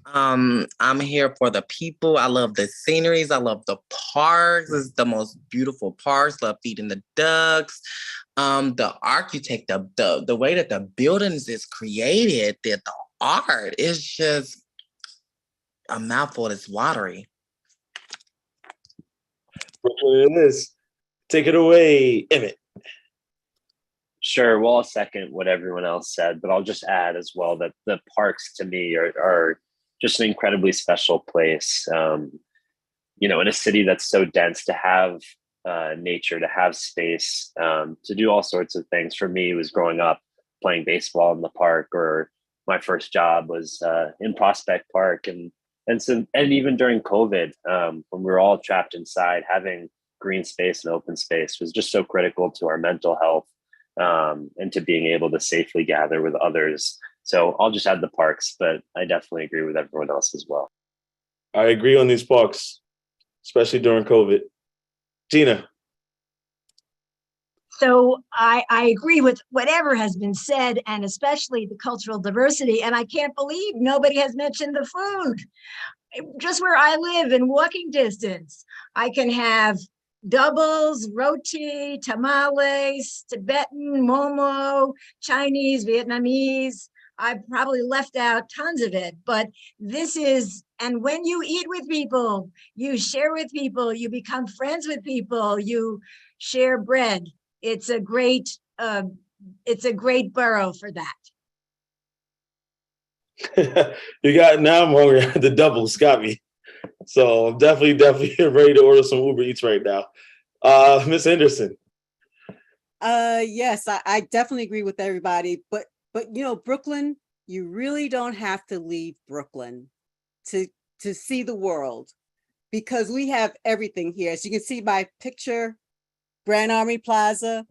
I'm here for the people. I love the sceneries. I love the parks. It's the most beautiful parks. Love feeding the ducks. The architect, the way that the buildings is created, the art is just a mouthful. It's watery. Brooklyn it is. Take it away, Emmett. Sure. Well, I'll second what everyone else said, but I'll just add as well that the parks to me are just an incredibly special place. In a city that's so dense, to have nature, to have space, to do all sorts of things. For me, it was growing up playing baseball in the park, or my first job was in Prospect Park, and even during COVID, when we were all trapped inside, having green space and open space was just so critical to our mental health. And to being able to safely gather with others. So I'll just add the parks, but I definitely agree with everyone else as well. I agree on these parks, especially during COVID. Gina. So I agree with whatever has been said, and especially the cultural diversity. And I can't believe nobody has mentioned the food. Just where I live in walking distance, I can have doubles, roti, tamales, Tibetan, momo, Chinese, Vietnamese. I probably left out tons of it, but and when you eat with people, you share with people, you become friends with people, you share bread. It's a great borough for that. Now I'm hungry. The doubles got me. So I'm definitely ready to order some Uber Eats right now. Miss Henderson. Yes, I definitely agree with everybody, but Brooklyn, you really don't have to leave Brooklyn to see the world, because we have everything here. As you can see my picture, Grand Army Plaza.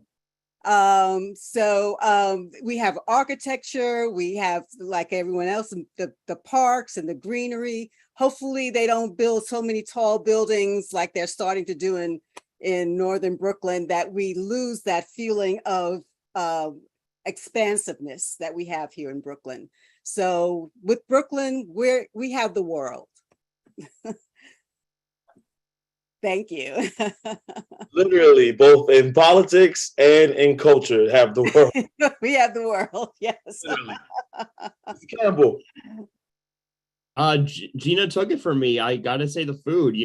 We have architecture, we have, like everyone else, the parks and the greenery. Hopefully they don't build so many tall buildings like they're starting to do in northern Brooklyn, that we lose that feeling of expansiveness that we have here in Brooklyn. So with Brooklyn, we have the world. Thank you. Literally, both in politics and in culture, have the world. We have the world, yes. Literally. Campbell. Gina took it from me. I gotta say the food,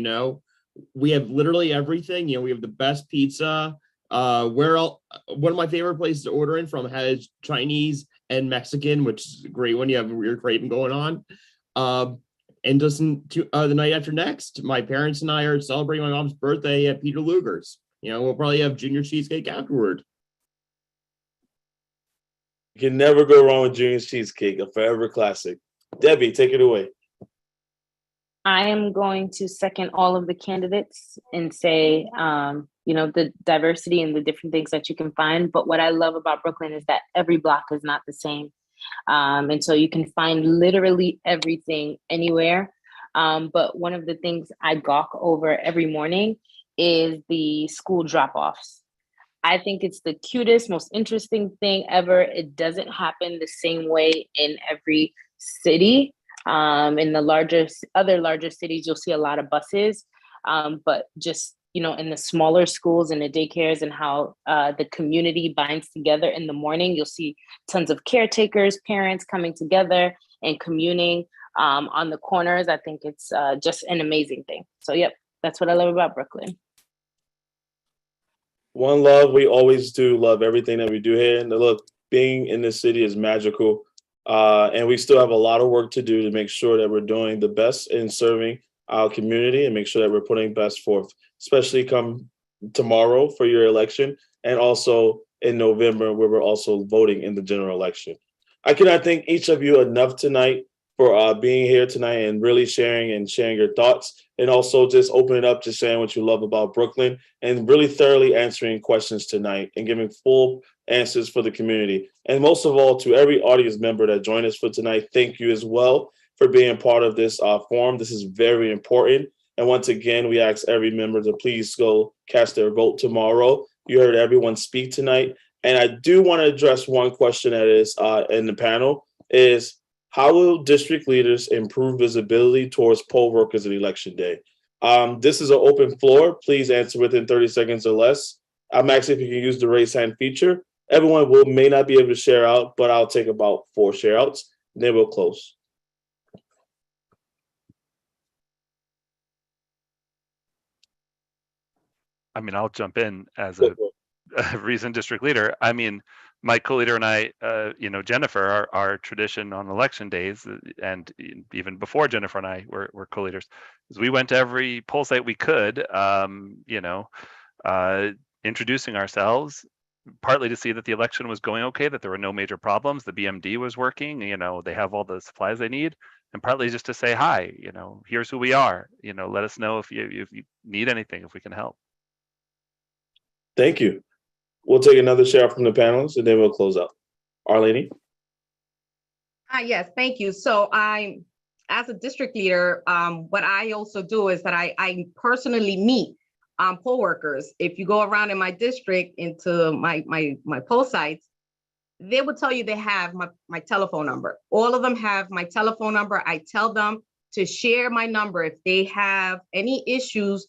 we have literally everything. We have the best pizza. One of my favorite places to order in from has Chinese and Mexican, which is a great one. You have your craving going on. And just the night after next, my parents and I are celebrating my mom's birthday at Peter Luger's. We'll probably have junior cheesecake afterward. You can never go wrong with Junior's cheesecake, a forever classic. Debbie, take it away. I am going to second all of the candidates and say, the diversity and the different things that you can find. But what I love about Brooklyn is that every block is not the same. And so you can find literally everything anywhere. But one of the things I gawk over every morning is the school drop-offs. I think it's the cutest, most interesting thing ever. It doesn't happen the same way in every city. In the other larger cities, you'll see a lot of buses, but just, you know, in the smaller schools and the daycares and how the community binds together in the morning, you'll see tons of caretakers, parents coming together and communing on the corners. I think it's just an amazing thing. So, yep, that's what I love about Brooklyn. One love, we always do love everything that we do here. And look, being in this city is magical. And we still have a lot of work to do to make sure that we're doing the best in serving our community and make sure that we're putting best forth, especially come tomorrow for your election and also in November where we're also voting in the general election. I cannot thank each of you enough tonight for being here tonight and really sharing your thoughts, and also just opening up to sharing what you love about Brooklyn and really thoroughly answering questions tonight and giving full answers for the community. And most of all, to every audience member that joined us for tonight, thank you as well for being part of this forum. This is very important. And once again, we ask every member to please go cast their vote tomorrow. You heard everyone speak tonight. And I do want to address one question that is in the panel is, how will district leaders improve visibility towards poll workers at Election Day? This is an open floor. Please answer within 30 seconds or less. I'm asking if you can use the raise hand feature. Everyone may not be able to share out, but I'll take about 4 share outs, and then we'll close. I mean, I'll jump in as a recent district leader. I mean, my co-leader and I, you know, Jennifer, our tradition on election days, and even before Jennifer and I were co-leaders, is we went to every poll site we could, you know, introducing ourselves, partly to see that the election was going okay, that there were no major problems, the BMD was working, you know, they have all the supplies they need, and partly just to say hi, you know, here's who we are, you know, let us know if you need anything, if we can help. Thank you. We'll take another share from the panelists and then we'll close out. Arlene? Yes, thank you. So as a district leader, what I also do is that I personally meet poll workers. If you go around in my district into my poll sites, they will tell you they have my telephone number. All of them have my telephone number. I tell them to share my number if they have any issues,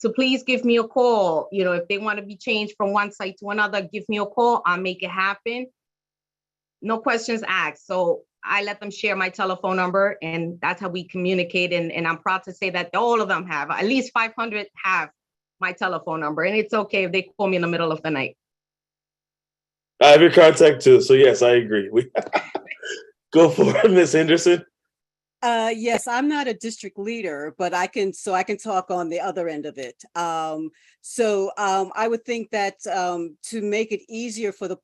to please give me a call. You know, if they want to be changed from one site to another, give me a call. I'll make it happen. No questions asked. So I let them share my telephone number, and that's how we communicate. And I'm proud to say that all of them have, at least 500 have my telephone number. And it's okay if they call me in the middle of the night. I have your contact too. So yes, I agree. Go for it, Ms. Henderson. Yes, I'm not a district leader, but I can talk on the other end of it. I would think that to make it easier for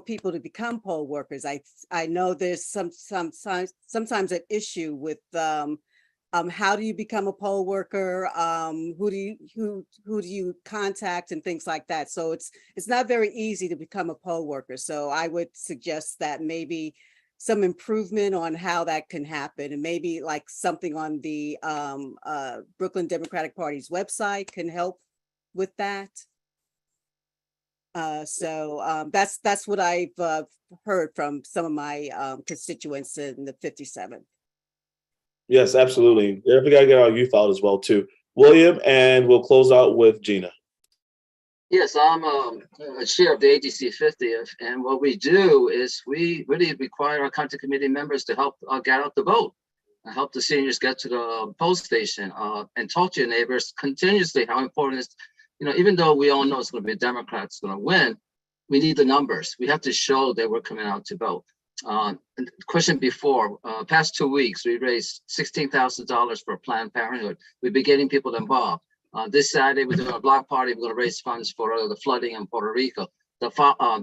people to become poll workers, I know there's sometimes an issue with how do you become a poll worker? Who do you contact and things like that? So it's not very easy to become a poll worker. So I would suggest that maybe some improvement on how that can happen, and maybe like something on the Brooklyn Democratic Party's website can help with that. That's what I've heard from some of my constituents in the 57th. Yes, absolutely. Yeah, we gotta get our youth out as well too. William, and we'll close out with Gina. Yes, I'm a chair of the ADC 50th, and what we do is we really require our county committee members to help get out the vote, help the seniors get to the poll station, and talk to your neighbors continuously. How important is, you know, even though we all know it's going to be Democrats going to win, we need the numbers. We have to show that we're coming out to vote. Question before, past 2 weeks, we raised $16,000 for Planned Parenthood. We've been getting people involved. This Saturday, we're doing a block party. We're going to raise funds for the flooding in Puerto Rico.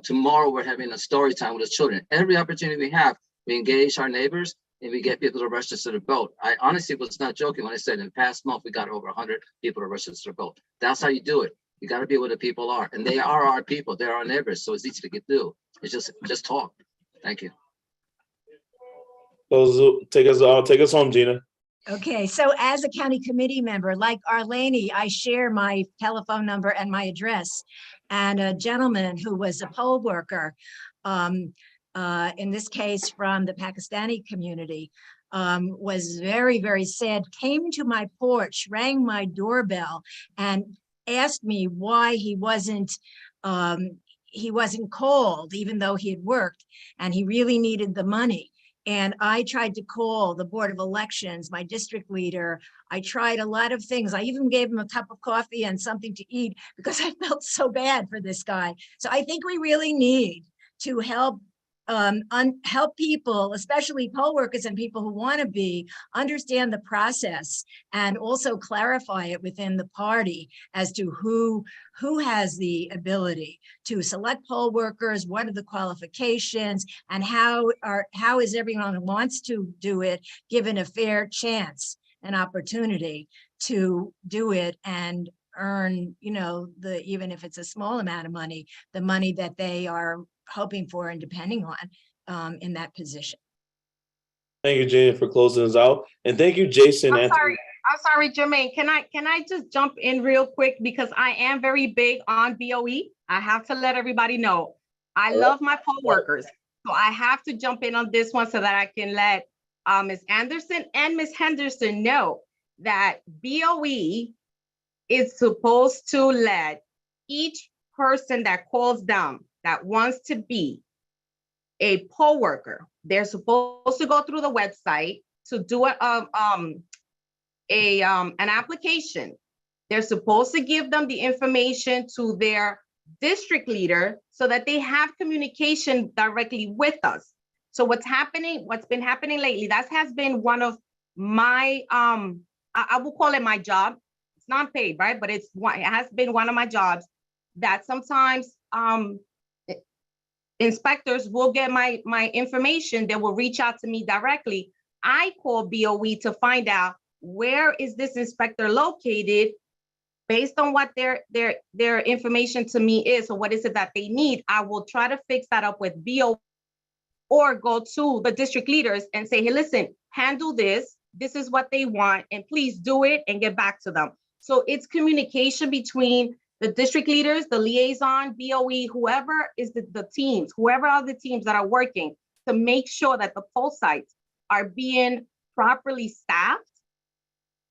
Tomorrow, we're having a story time with the children. Every opportunity we have, we engage our neighbors and we get people to register to vote. I honestly was not joking when I said in the past month, we got over 100 people to register to vote. That's how you do it. You got to be where the people are. And they are our people. They're our neighbors. So it's easy to get through. It's just talk. Thank you. Take us home, Gina. Okay, so as a county committee member, like Arlene, I share my telephone number and my address. And a gentleman who was a poll worker in this case from the Pakistani community, was very, very sad, came to my porch, rang my doorbell, and asked me why he wasn't called, even though he had worked, and he really needed the money. And I tried to call the Board of Elections, my district leader. I tried a lot of things. I even gave him a cup of coffee and something to eat because I felt so bad for this guy. So I think we really need to help help people, especially poll workers and people who want to be, understand the process and also clarify it within the party as to who has the ability to select poll workers, what are the qualifications, and how is everyone who wants to do it given a fair chance, an opportunity to do it and earn, even if it's a small amount of money, the money that they are hoping for and depending on in that position. Thank you, Jane, for closing us out. And thank you, Jason. I'm sorry, Jermaine. Can I just jump in real quick because I am very big on BOE. I have to let everybody know. I love my poll workers. So I have to jump in on this one so that I can let Ms. Anderson and Ms. Henderson know that BOE is supposed to let each person that calls them that wants to be a poll worker, they're supposed to go through the website to do an application. They're supposed to give them the information to their district leader so that they have communication directly with us. So what's been happening lately, that has been one of my, I will call it my job. It's not paid, right? But it has been one of my jobs that sometimes inspectors will get my information. They will reach out to me directly. I call BOE to find out where is this inspector located based on what their information to me is. So what is it that they need? I will try to fix that up with BOE or go to the district leaders and say, hey, listen, handle this. This is what they want, and please do it and get back to them. So it's communication between the district leaders, the liaison, BOE, whoever is the teams, whoever are the teams that are working to make sure that the poll sites are being properly staffed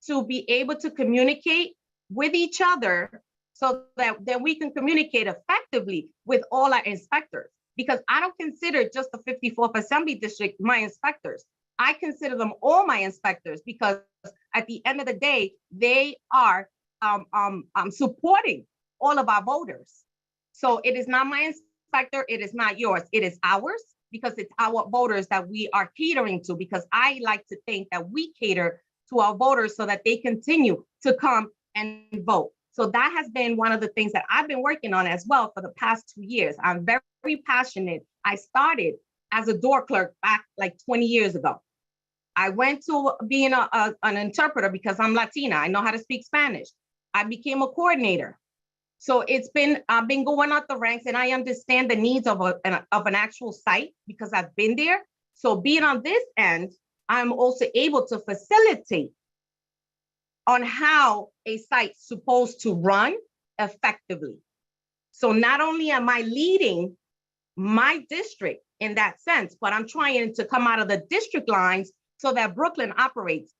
to be able to communicate with each other so that then we can communicate effectively with all our inspectors. Because I don't consider just the 54th Assembly District my inspectors. I consider them all my inspectors because at the end of the day, they are supporting all of our voters. So it is not my inspector, it is not yours, it is ours because it's our voters that we are catering to, because I like to think that we cater to our voters so that they continue to come and vote. So that has been one of the things that I've been working on as well for the past 2 years. I'm very, very passionate. I started as a door clerk back like 20 years ago. I went to being an interpreter because I'm Latina. I know how to speak Spanish. I became a coordinator. So I've been going up the ranks, and I understand the needs of an actual site because I've been there. So being on this end, I'm also able to facilitate on how a site's supposed to run effectively. So not only am I leading my district in that sense, but I'm trying to come out of the district lines so that Brooklyn operates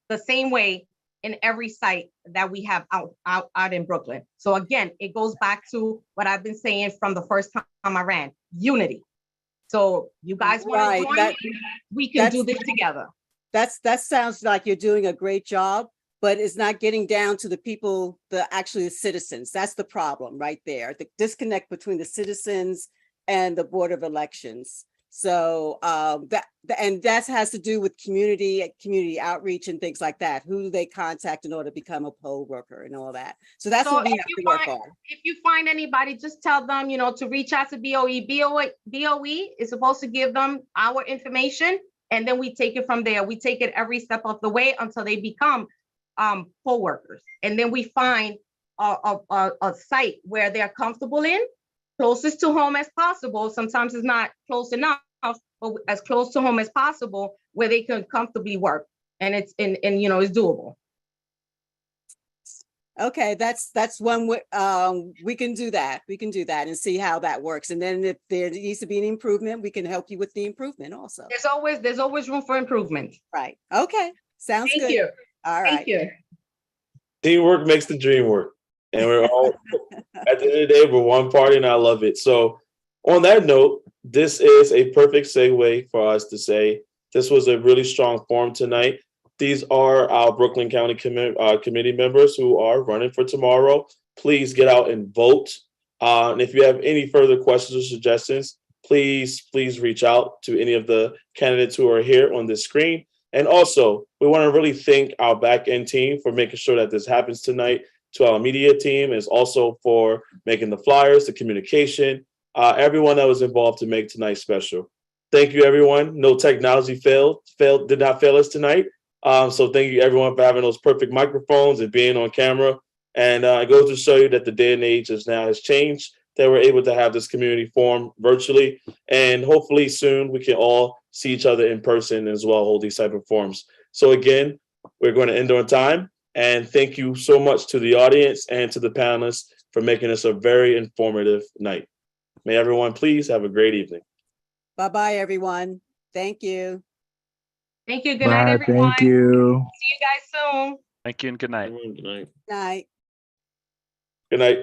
the same way in every site that we have out in Brooklyn. So again, it goes back to what I've been saying from the first time I ran, unity. So you guys want to join me? We can do this together. That sounds like you're doing a great job, but it's not getting down to the people, the citizens. That's the problem right there. The disconnect between the citizens and the Board of Elections. So that has to do with community outreach and things like that. Who do they contact in order to become a poll worker and all that? So that's what we have to work on. If you find anybody, just tell them, to reach out to BOE. BOE is supposed to give them our information, and then we take it from there. We take it every step of the way until they become poll workers. And then we find a site where they're comfortable in, closest to home as possible. Sometimes it's not close enough, but as close to home as possible where they can comfortably work, and it's it's doable. Okay, that's one way, we can do that. We can do that and see how that works. And then if there needs to be an improvement, we can help you with the improvement also. There's always room for improvement. Right. Okay. Sounds Thank good. you. All right. Thank you. Teamwork makes the dream work. And we're all, at the end of the day, we're one party and I love it. So on that note, this is a perfect segue for us to say this was a really strong forum tonight. These are our Brooklyn County committee members who are running for tomorrow. Please get out and vote. And if you have any further questions or suggestions, please reach out to any of the candidates who are here on this screen. And also, we want to really thank our back end team for making sure that this happens tonight, to our media team, is also for making the flyers, the communication, everyone that was involved to make tonight special. Thank you, everyone. No technology did not fail us tonight. So thank you, everyone, for having those perfect microphones and being on camera. And it goes to show you that the day and age has changed, that we're able to have this community forum virtually. And hopefully soon we can all see each other in person as well, hold these type of forums. So again, we're going to end on time. And thank you so much to the audience and to the panelists for making this a very informative night. May everyone please have a great evening. Bye-bye, everyone. Thank you. Thank you. Good night, everyone. Thank you. See you guys soon. Thank you and good night. Good night. Night. Good night.